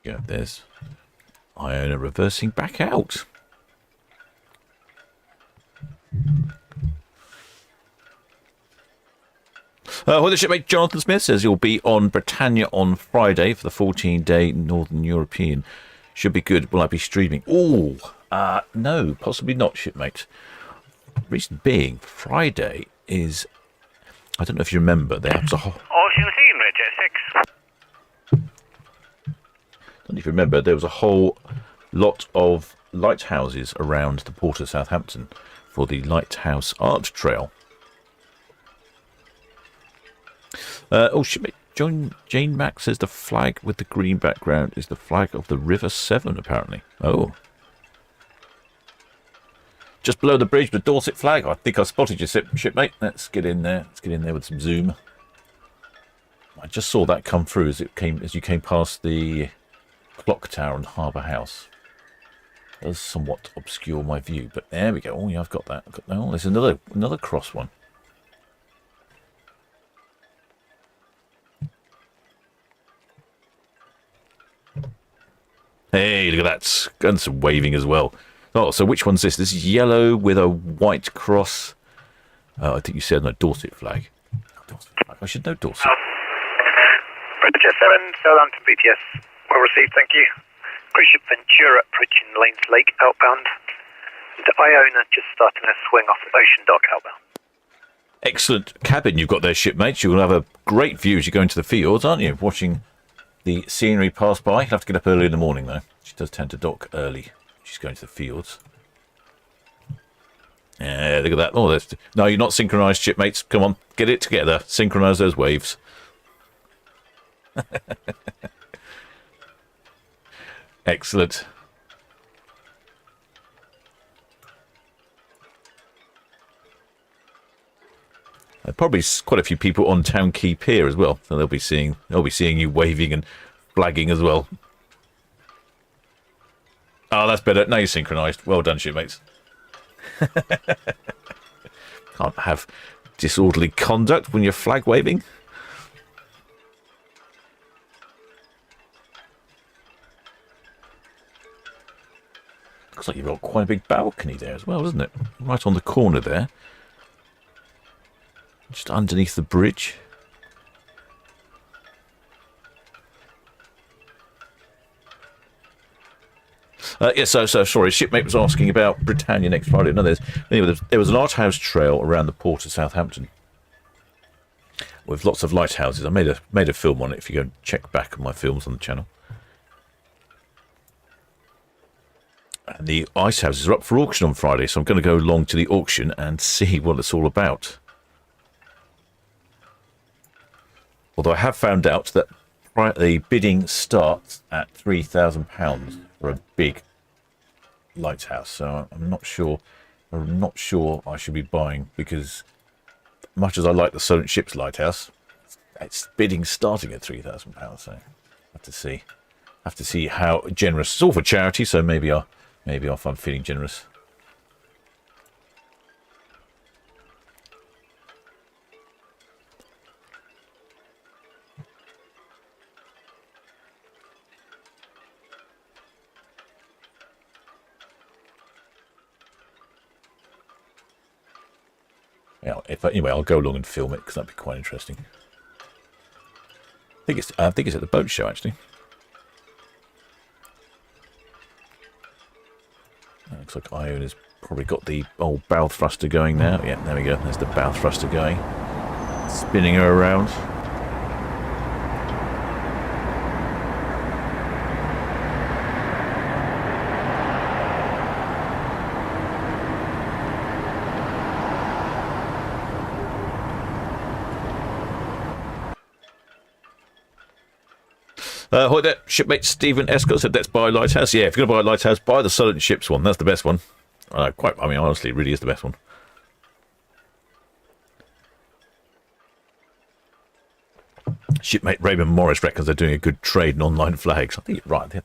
Yeah, there's Iona reversing back out. Well, the shipmate Jonathan Smith says he'll be on Britannia on Friday for the 14-day Northern European. Should be good. Will I be streaming? Oh, no, possibly not, shipmate. Reason being, Friday is, I don't know if you remember, they have a whole... Ocean Scene, Roger 6. don't know if you remember, there was a whole lot of lighthouses around the port of Southampton for the Lighthouse Art Trail. Shipmate Jane Mack says the flag with the green background is the flag of the River Severn, apparently. Oh. Just below the bridge, the Dorset flag. I think I spotted your shipmate. Let's get in there. Let's get in there with some zoom. I just saw that come through as you came past the clock tower and Harbour House. It does somewhat obscure my view, but there we go. Oh yeah, I've got that. Oh, there's another cross one. Hey, look at that. And some waving as well. Oh, so which one's this? This is yellow with a white cross. I think you said no, Dorset flag. I should know Dorset. Bridge 7, Southampton BTS. Well received, thank you. Cruise ship Ventura approaching Lanes Lake outbound. And Iona just starting a swing off Ocean Dock outbound. Excellent cabin you've got there, shipmates. You'll have a great view as you go into the fields, aren't you? Watching the scenery pass by. You'll have to get up early in the morning, though. She does tend to dock early. She's going to the fields. Yeah, look at that. Oh, no, you're not synchronised, shipmates. Come on, get it together. Synchronise those waves. Excellent. Probably quite a few people on Town Quay Pier as well, so they'll be seeing you waving and flagging as well. Oh, that's better. Now you're synchronised. Well done, shipmates. Can't have disorderly conduct when you're flag waving. Looks like you've got quite a big balcony there as well, doesn't it? Right on the corner there. Just underneath the bridge. Yes, so sorry. Shipmate was asking about Britannia next Friday. No, there was an art house trail around the port of Southampton with lots of lighthouses. I made a film on it. If you go and check back on my films on the channel, and the ice houses are up for auction on Friday, so I'm going to go along to the auction and see what it's all about. Although I have found out that the bidding starts at £3,000 for a big lighthouse, so I'm not sure I should be buying, because much as I like the Solent Ships lighthouse, it's bidding starting at £3,000. So I have to see how generous. It's all for charity, so maybe if I'm feeling generous. Yeah, anyway, I'll go along and film it because that'd be quite interesting. I think it's at the boat show actually. Looks like Iona's probably got the old bow thruster going now. Yeah, there we go. There's the bow thruster going, spinning her around. Hi there, shipmate Stephen Escott said let's buy a lighthouse. Yeah, if you're going to buy a lighthouse, buy the Solent Ships one. That's the best one. Honestly, it really is the best one. Shipmate Raymond Morris reckons they're doing a good trade in online flags. I think you're right. They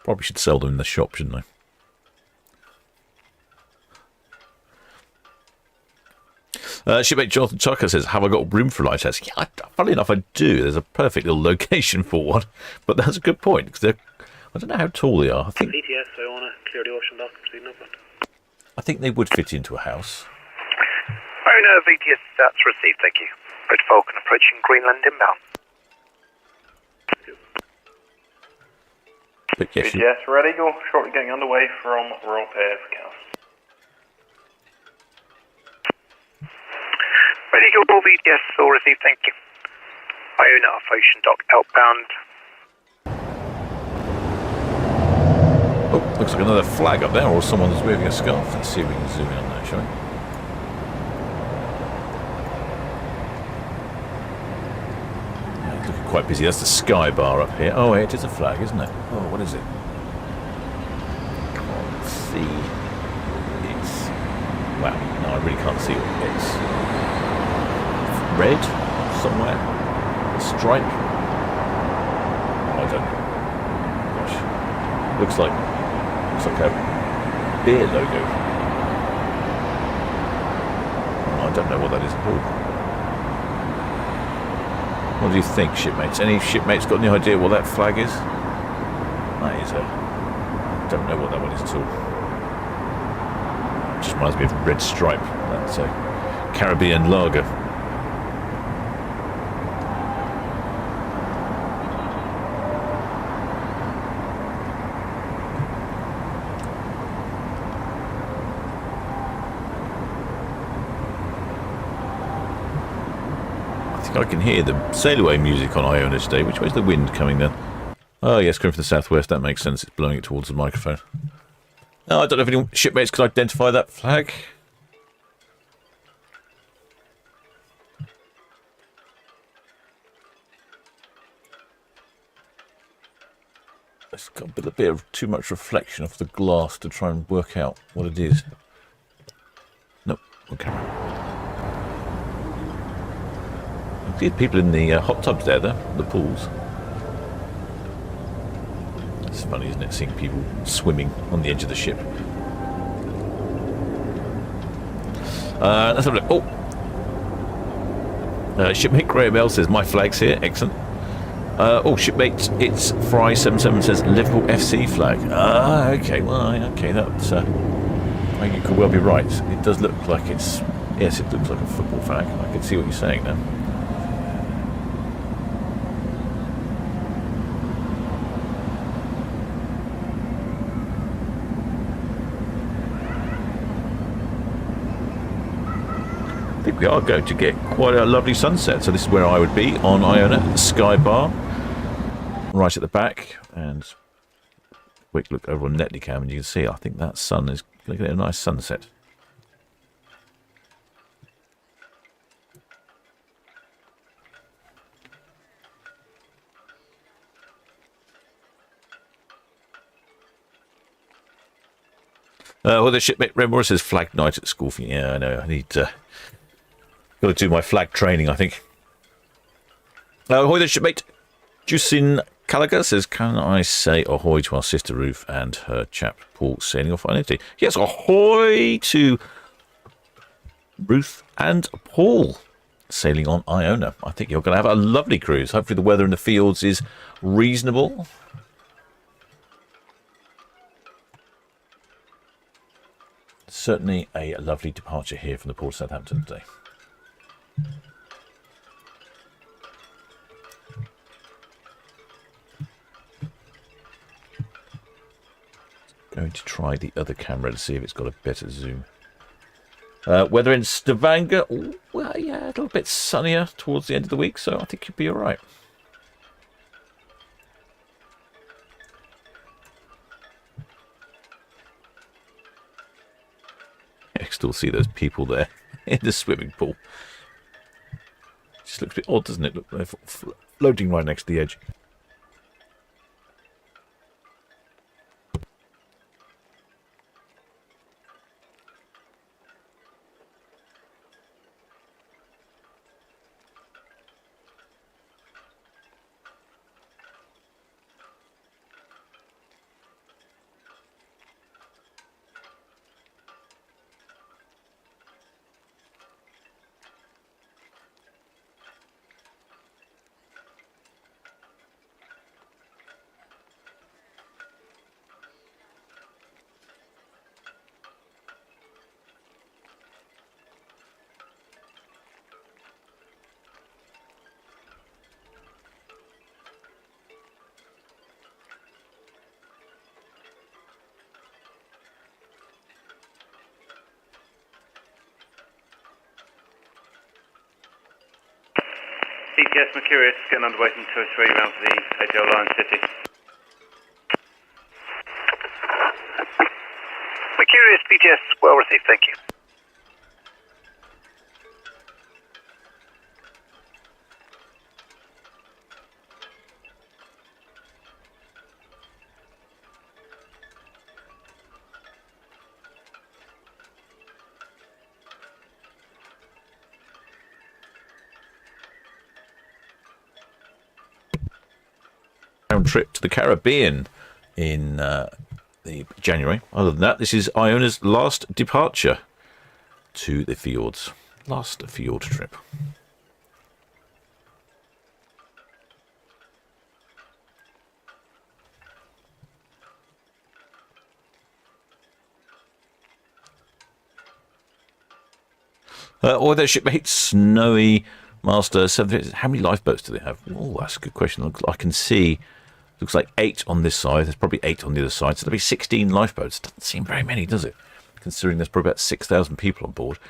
probably should sell them in the shop, shouldn't they? Shipmate Jonathan Tucker says, have I got room for a lighthouse? Yeah, funnily enough, I do. There's a perfect little location for one. But that's a good point, because I don't know how tall they are. I think BTS, Iona, clear the ocean dock, proceeding upland. I think they would fit into a house. Iona, VTS, that's received, thank you. Red Falcon approaching Greenland inbound. But yes, BTS, ready, go. Shortly getting underway from Royal Pier for cast. Ready, go, all VTS, all received, thank you. Iona off Ocean Dock outbound. Looks like another flag up there, or someone's waving a scarf. Let's see if we can zoom in on that, shall we? Yeah, it's looking quite busy. That's the sky bar up here. Oh, it is a flag, isn't it? Oh, what is it? Can't see. It's... Wow, no, I really can't see what it's... Red? Somewhere? A stripe? I don't know. Gosh. Looks like a beer logo. Oh, I don't know what that is at all. What do you think, shipmates? Any shipmates got any idea what that flag is? That is a... I don't know what that one is at all. It just reminds me of Red Stripe. That's a Caribbean lager. I can hear the sail away music on Iona today. Which way's the wind coming then? Oh yes, coming from the southwest. That makes sense. It's blowing it towards the microphone. No, I don't know if any shipmates can identify that flag. It's got a bit of too much reflection off the glass to try and work out what it is. Nope, on camera. See people in the hot tubs there, though, the pools. It's funny, isn't it, seeing people swimming on the edge of the ship. Let's have a look. Oh! Shipmate Graham L says, my flag's here. Excellent. Shipmate, it's Fry77 says, Liverpool FC flag. Ah, okay, well, okay, that's... I think you could well be right. It does look like it's... Yes, it looks like a football flag. I can see what you're saying now. I think we are going to get quite a lovely sunset. So this is where I would be on Iona, the sky bar, right at the back. And quick look over on Netlycam, and you can see I think that sun is going to get a nice sunset. The shipmate Redmore says flag night at school. Yeah, I know. I need got to do my flag training, I think. Ahoy there, shipmate. Juicin Callagher says, can I say ahoy to our sister Ruth and her chap Paul sailing off Identity? Yes, ahoy to Ruth and Paul sailing on Iona. I think you're going to have a lovely cruise. Hopefully the weather in the fields is reasonable. Certainly a lovely departure here from the port of Southampton today. Going to try the other camera to see if it's got a better zoom. Weather in Stavanger, well, yeah, a little bit sunnier towards the end of the week, so I think you'll be all right. I still see those people there in the swimming pool. Just looks a bit odd, doesn't it? Look, they're floating right next to the edge. CTS Mercurius getting underway from 203 round to the ATL Lion City. VTS, well received, thank you. Round trip to the Caribbean in the January. Other than that, this is Iona's last departure to the fjords. Last fjord trip. Or their shipmates, Snowy Master 7. How many lifeboats do they have? Oh, that's a good question. I can see, looks like 8 on this side. There's probably 8 on the other side. So there'll be 16 lifeboats. Doesn't seem very many, does it? Considering there's probably about 6,000 people on board.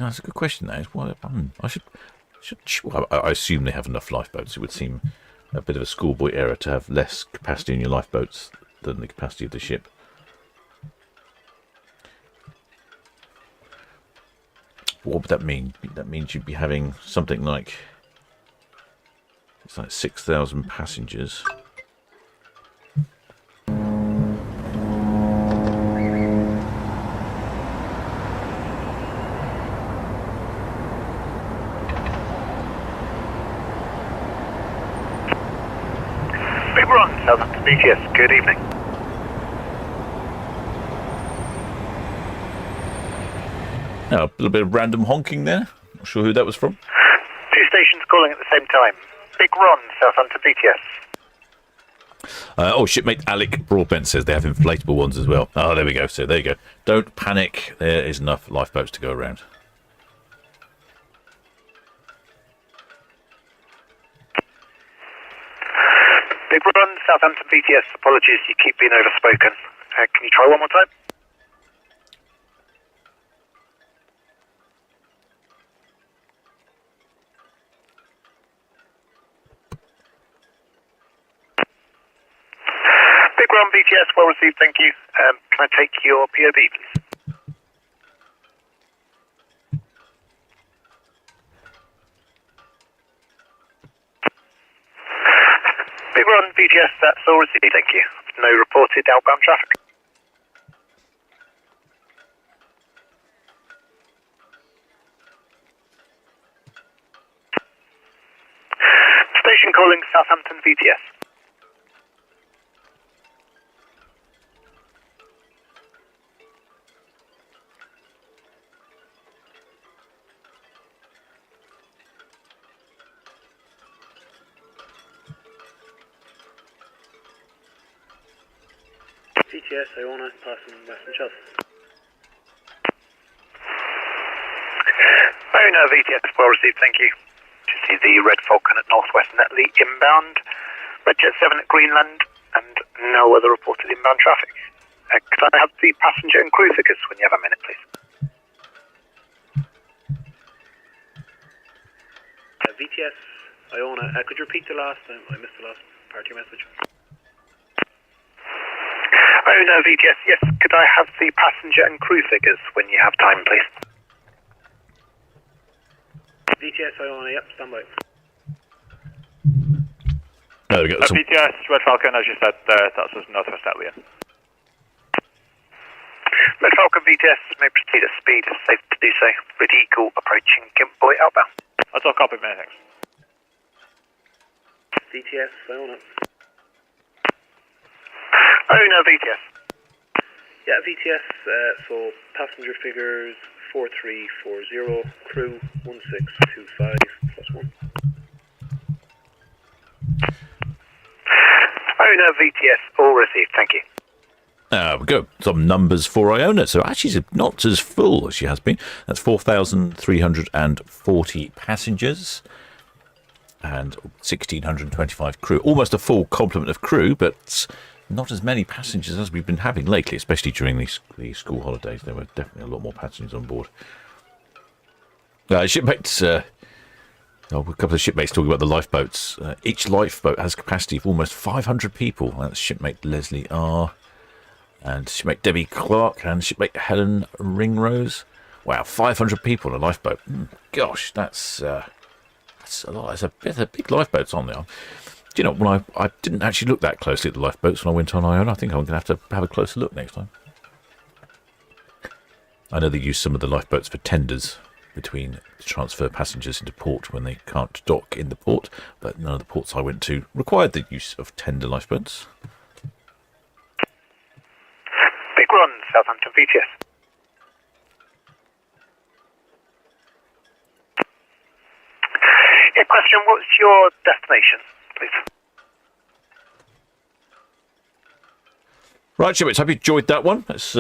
No, that's a good question. That is. Well, I assume they have enough lifeboats. It would seem a bit of a schoolboy error to have less capacity in your lifeboats than the capacity of the ship. What would that mean? That means you'd be having something like, it's like 6,000 passengers. Big Ron, Southampton BTS, good evening. Now, a little bit of random honking there. Not sure who that was from. 2 stations calling at the same time. Big Ron, Southampton BTS. Shipmate Alec Broadbent says they have inflatable ones as well. Oh, there we go. So there you go. Don't panic. There is enough lifeboats to go around. Big Ron, Southampton BTS. Apologies, you keep being overspoken. Can you try one more time? Big Ron BTS, well received, thank you. Can I take your POB, please? Big Ron BTS, that's all received, thank you. No reported outbound traffic. Station calling Southampton VTS. VTS, Iona, passing Western Shelf. Iona VTS, well received, thank you. To see the Red Falcon at Northwest Netley inbound, Red Jet 7 at Greenland, and no other reported inbound traffic. Could I have the passenger and crew figures when you have a minute, please? VTS, Iona, could you repeat the last time? I missed the last part of your message. Iona VTS, yes. Could I have the passenger and crew figures when you have time, please? VTS, Iona, yep, stand by. There we go. VTS, Red Falcon, as you said, that's Northwest Netley. Red Falcon VTS may proceed at speed, safe to do so. Red Eagle approaching Gimpboy outbound. That's all copy, many thanks. VTS, Iona. Iona VTS. Yeah, VTS, so passenger figures 4340, crew 1625 plus 1. Iona VTS, all received, thank you. There we go. Some numbers for Iona. So actually, it's not as full as she has been. That's 4,340 passengers and 1,625 crew. Almost a full complement of crew, but not as many passengers as we've been having lately, especially during the school holidays. There were definitely a lot more passengers on board. Shipmates, a couple of shipmates talking about the lifeboats. Each lifeboat has capacity for almost 500 people. That's shipmate Leslie R. and shipmate Debbie Clark and shipmate Helen Ringrose. Wow, 500 people on a lifeboat. Gosh, that's a lot. There's a big lifeboats on there. Do you know, when I didn't actually look that closely at the lifeboats when I went on Iona. I think I'm going to have a closer look next time. I know they use some of the lifeboats for tenders between to transfer passengers into port when they can't dock in the port, but none of the ports I went to required the use of tender lifeboats. Big Run, Southampton VTS. Yeah, question, what's your destination, please? Right, shipmates, hope you enjoyed that one. It's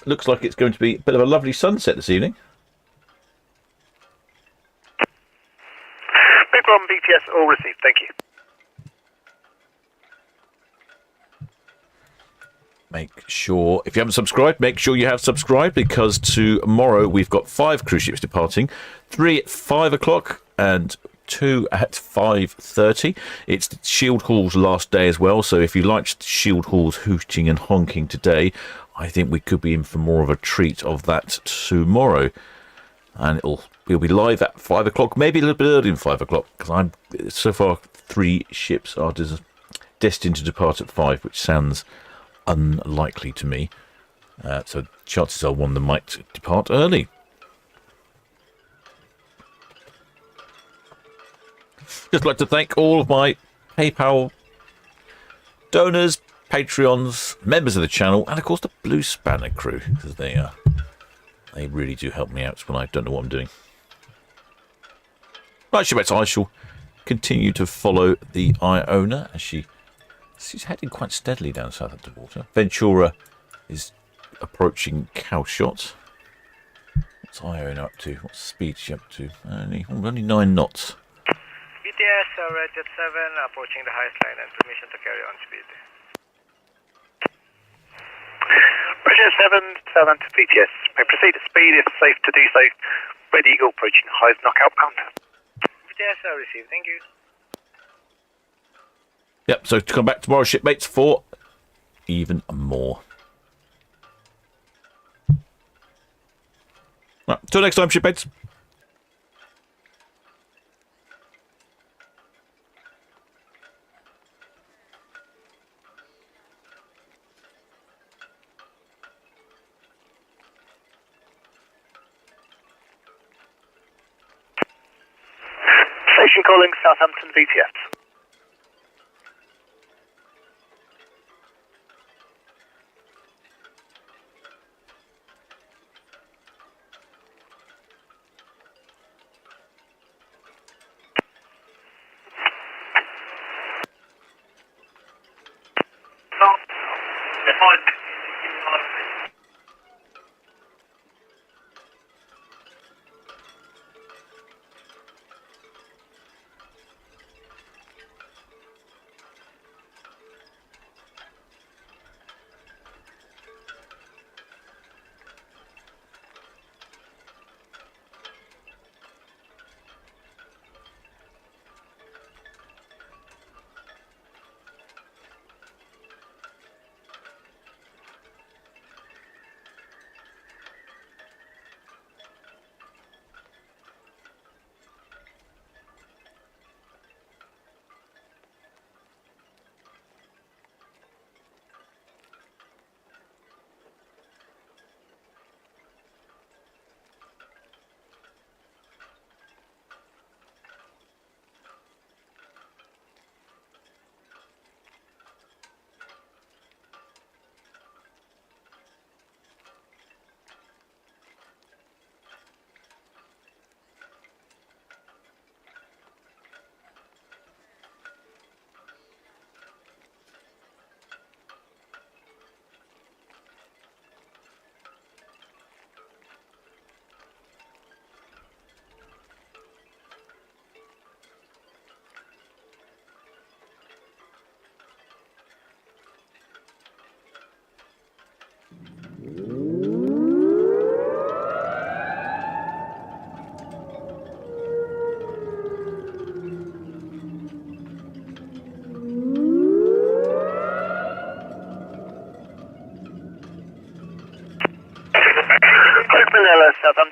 looks like it's going to be a bit of a lovely sunset this evening. Big Run VTS, all received, thank you. Make sure, if you haven't subscribed, make sure you have subscribed, because tomorrow we've got 5 cruise ships departing, 3 at 5 o'clock and 2 at 5:30. It's Shield Hall's last day as well, so if you liked Shield Hall's hooting and honking today, I think we could be in for more of a treat of that tomorrow. And we'll be live at 5 o'clock, maybe a little bit earlier than 5 o'clock, because so far 3 ships are destined to depart at 5, which sounds unlikely to me. So chances are one of them might depart early. Just like to thank all of my PayPal donors, Patreons, members of the channel, and of course the Blue Spanner crew, because they really do help me out when I don't know what I'm doing. Right, shipmates, I shall continue to follow the Iona as she's heading quite steadily down Southampton water. Ventura is approaching Cowshot. What's Iona up to? What speed is she up to? Only 9 knots. BTS, Red Jet 7, approaching the highest line and permission to carry on speed. Red Jet 7, Southampton VTS. May proceed at speed if safe to do so. Red Eagle approaching highest knockout pound. BTS, received, thank you. Yep, so to come back tomorrow, shipmates, for even more. Right, till next time, shipmates. Station calling Southampton VTS.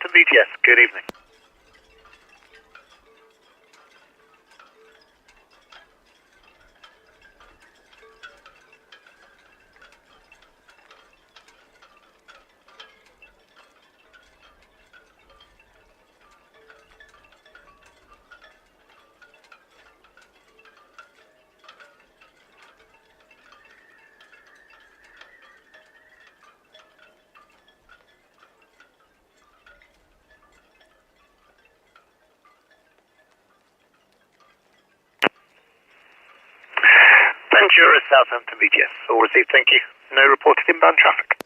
Southampton VTS, good evening. Ventura, Southampton VTS, all received, thank you. No reported inbound traffic.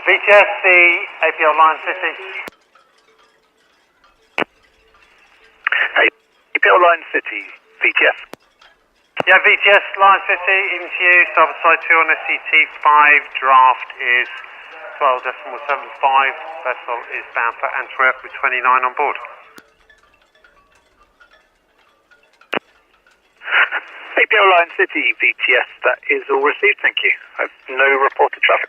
VTS, the APL Line City. Hey, APL Line City, VTS. Yeah, VTS Line City, even to you, starboard side 2 on SCT 5, draft is 12.75, vessel is bound for Antwerp with 29 on board. APL Line City, VTS, that is all received, thank you. I've no reported traffic.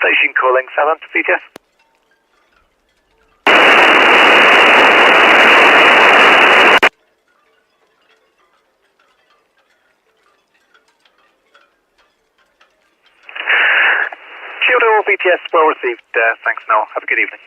Station calling Southampton VTS. Shield VTS, well received. Thanks, Noel. Have a good evening.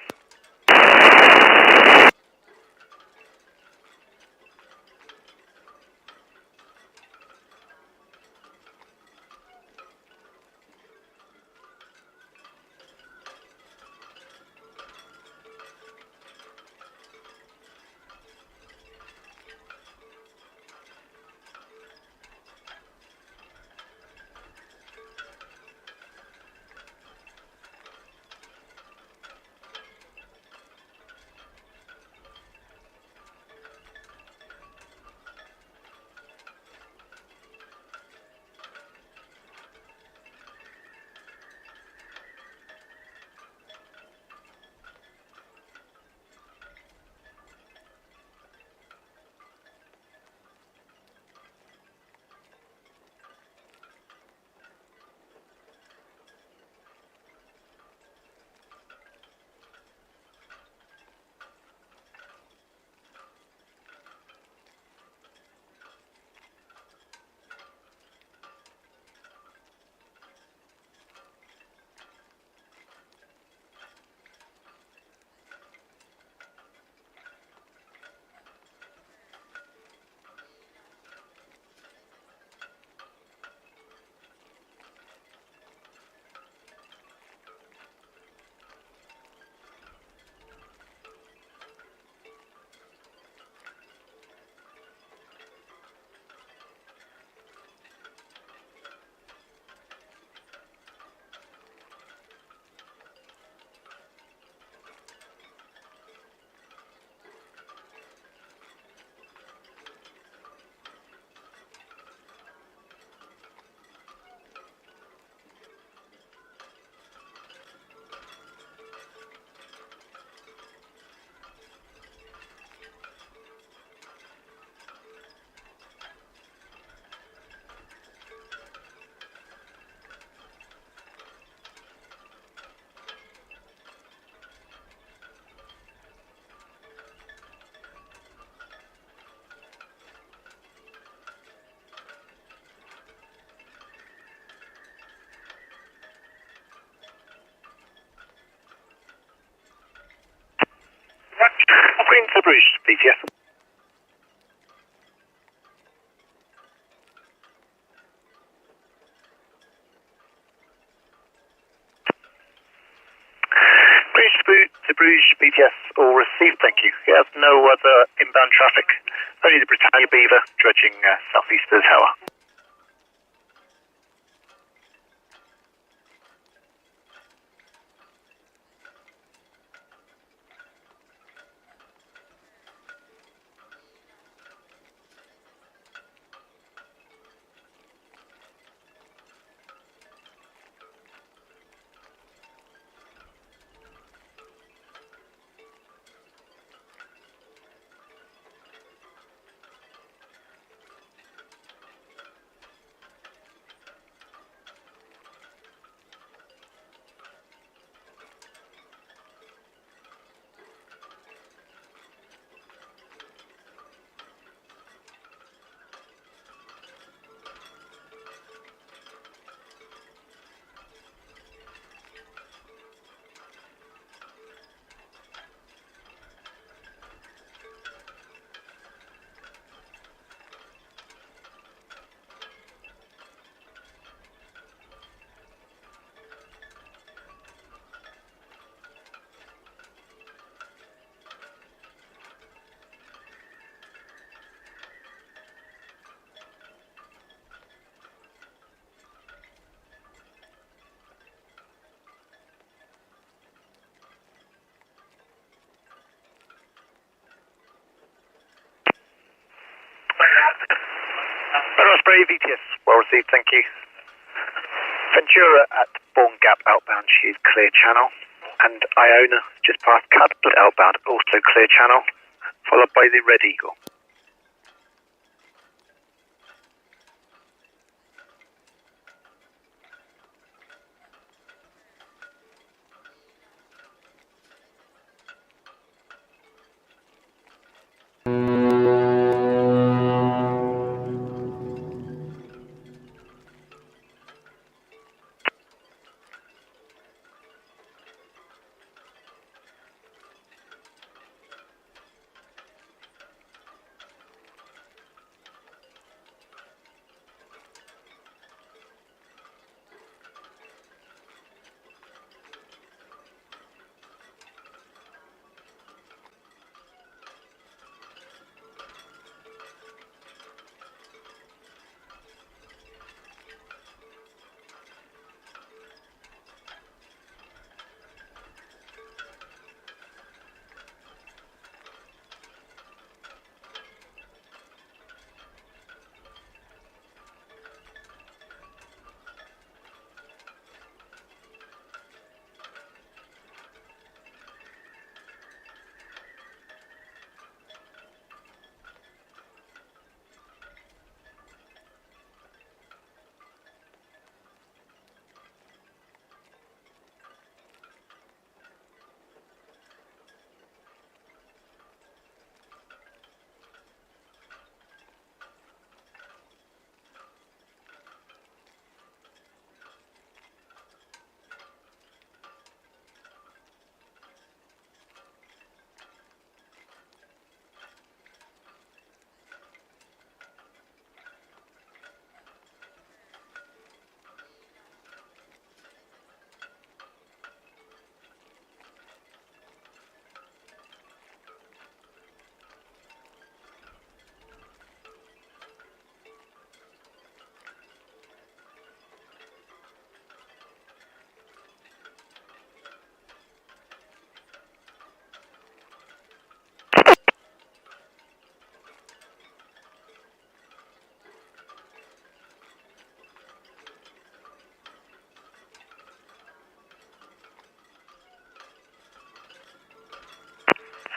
Queen to Bruges, VTS. To Bruges, BTS, all received, thank you. We have no other inbound traffic, only the Britannia Beaver dredging southeast of the tower. Osprey VTS, well received, thank you. Ventura at Bourne Gap outbound, she's clear channel. And Iona, just past Cadbury outbound, also clear channel, followed by the Red Eagle.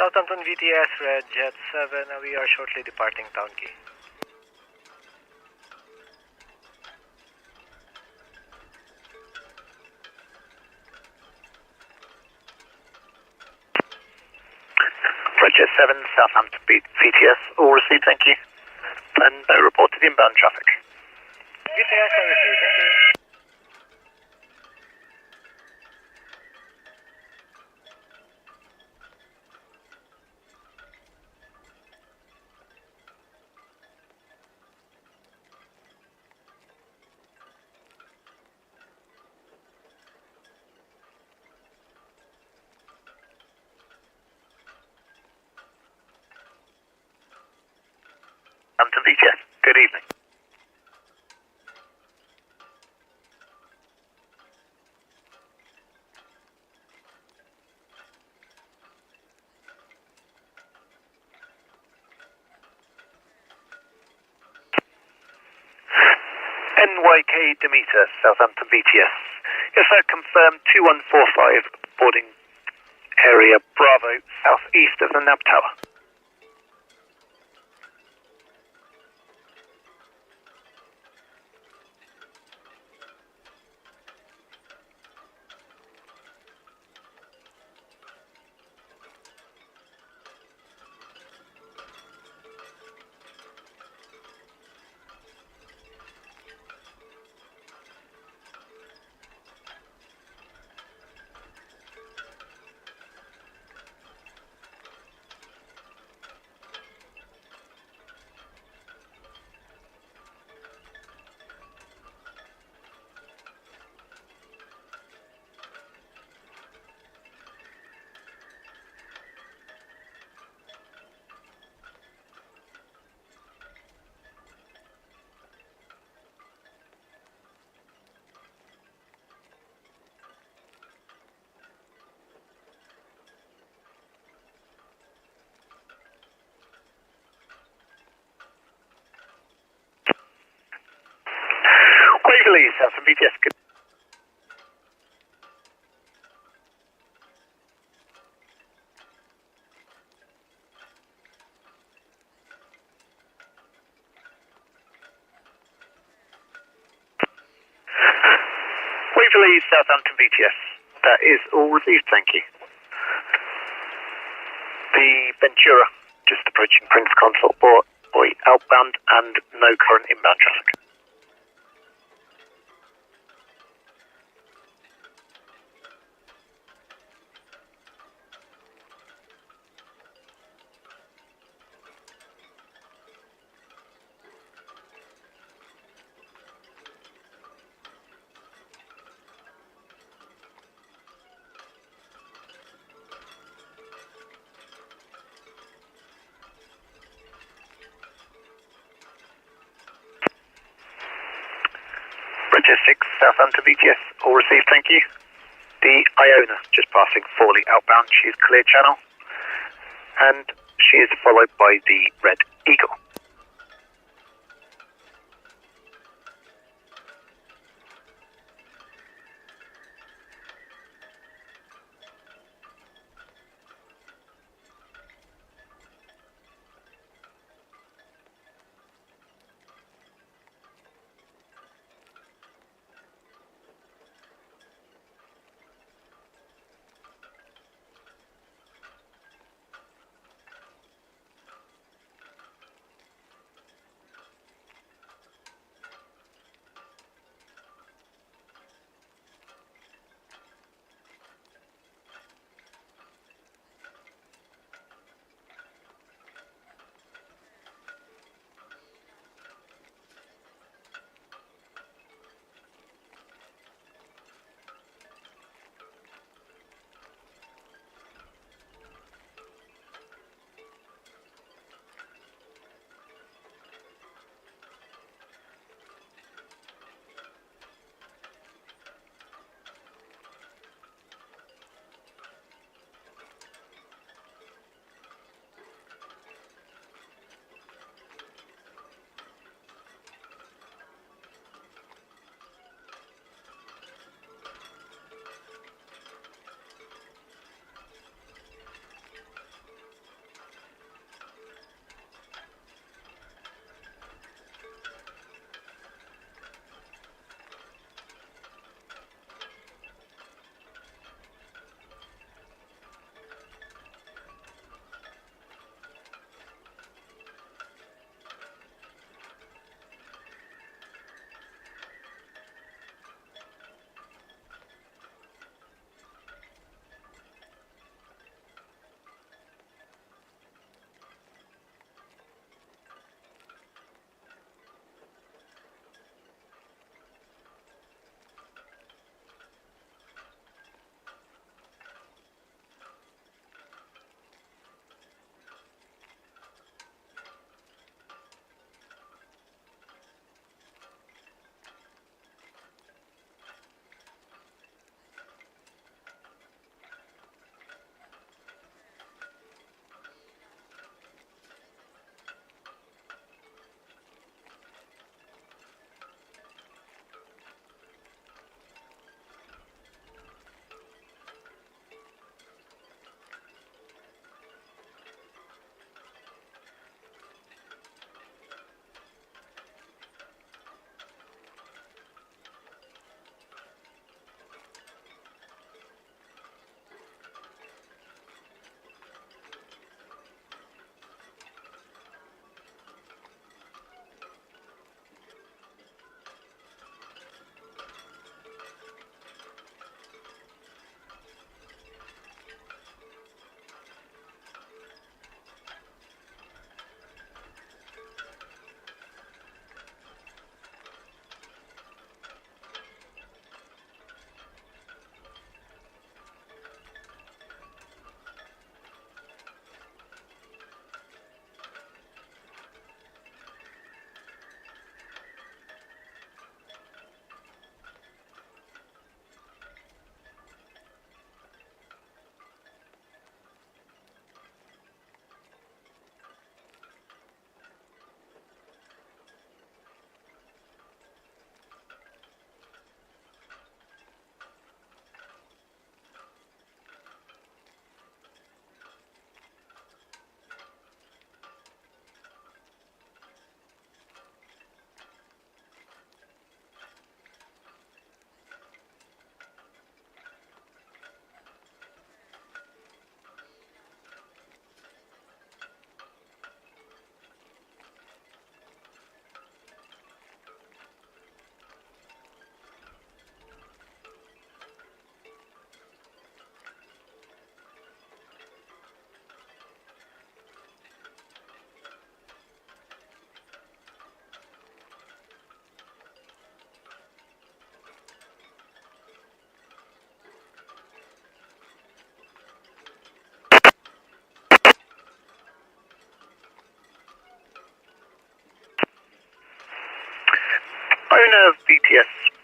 Southampton VTS, Red Jet 7, we are shortly departing Town Quay. Red Jet 7, Southampton VTS, all received, thank you. And no reported inbound traffic. VTS, I received, thank you. Southampton VTS, good evening. NYK Demeter, Southampton VTS. Yes, sir, confirm 2145, boarding area Bravo, southeast of the NAB Tower. Waverley, Southampton VTS, good. Waverley, Southampton VTS. That is all received, thank you. The Ventura, just approaching Prince Consort Boy outbound and no current inbound traffic. Bridge 6, Southampton VTS, all received, thank you. The Iona, just passing Forley outbound, she is clear channel. And she is followed by the Red Eagle.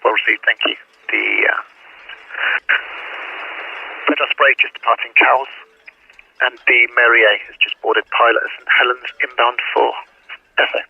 Well received, thank you. The Red Osprey just departing Cowes, and the Mary A has just boarded pilot at St Helens inbound for Esso.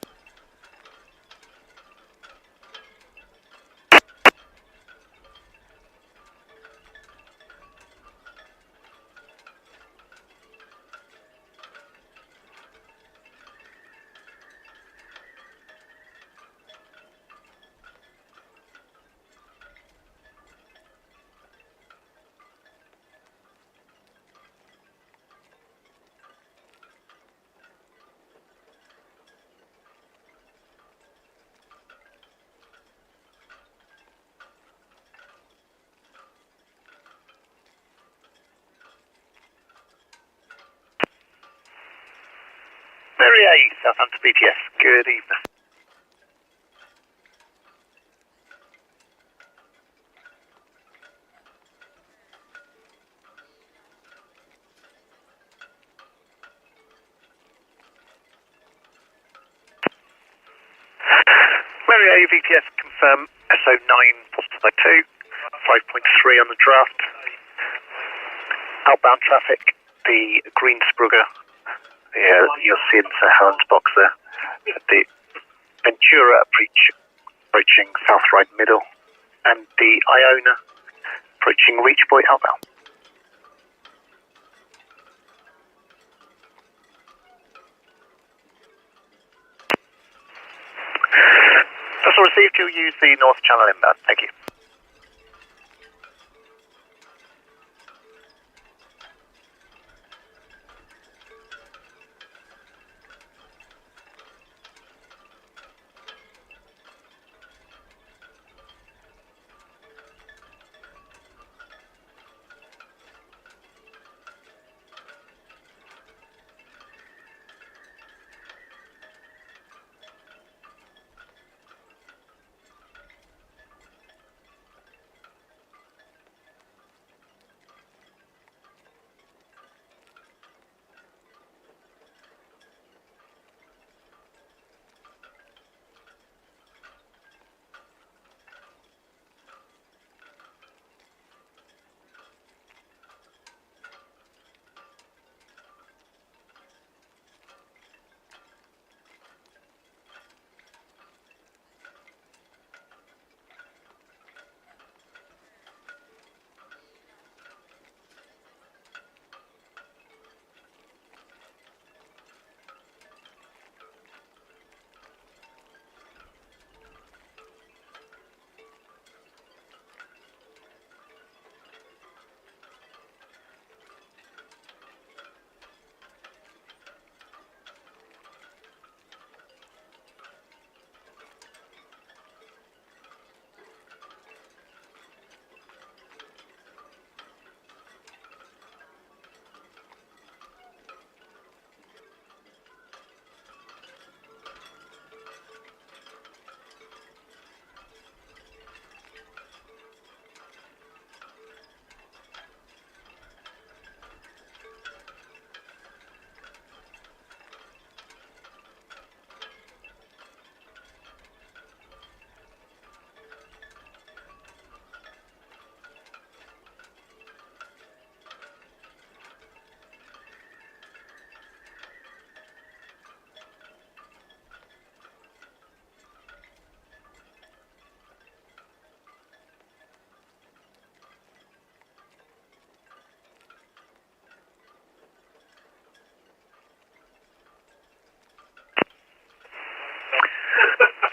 Mary A, Southampton BTS, good evening. Mary A, VTS, confirm SO9 positive by 2, 5.3 on the draft. Outbound traffic, the Greensbrugger. Yeah, you'll see into Helen's box there. The Ventura approaching South Right Middle, and the Iona approaching Reach Boy outbound. Vessel received, you'll use the North Channel inbound. Thank you.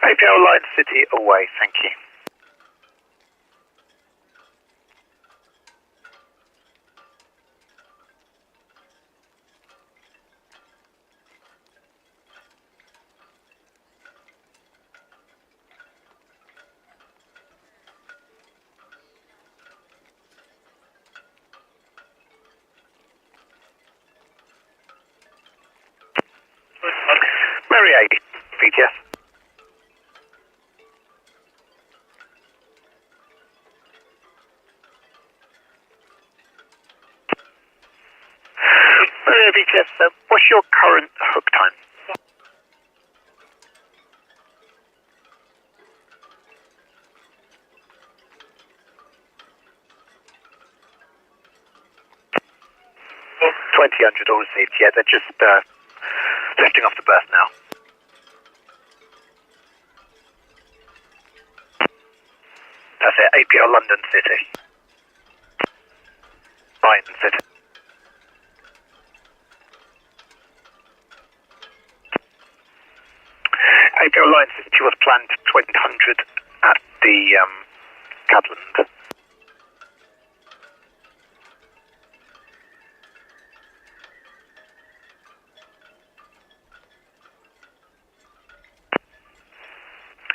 APL Line City away, thank you. Mary A, VTS. Mary A, VTS, what's your current hook time? 2000 all received. Yeah, they're just lifting off the berth now. That's it, APL London City. Brighton City. APL Line City was planned 2000 at the Cadland.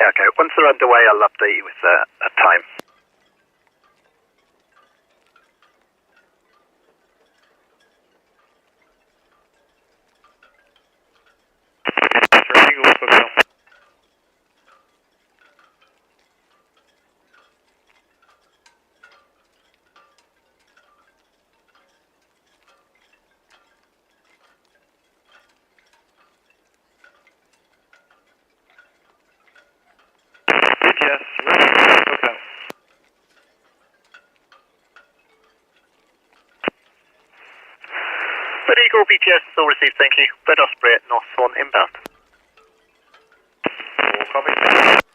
Yeah, okay, once they're underway, I'll update you with a time. Eagles, hotel. Yes, hotel. Red Eagle BTS is all received, thank you. Red Osprey at North Swan inbound. All copy.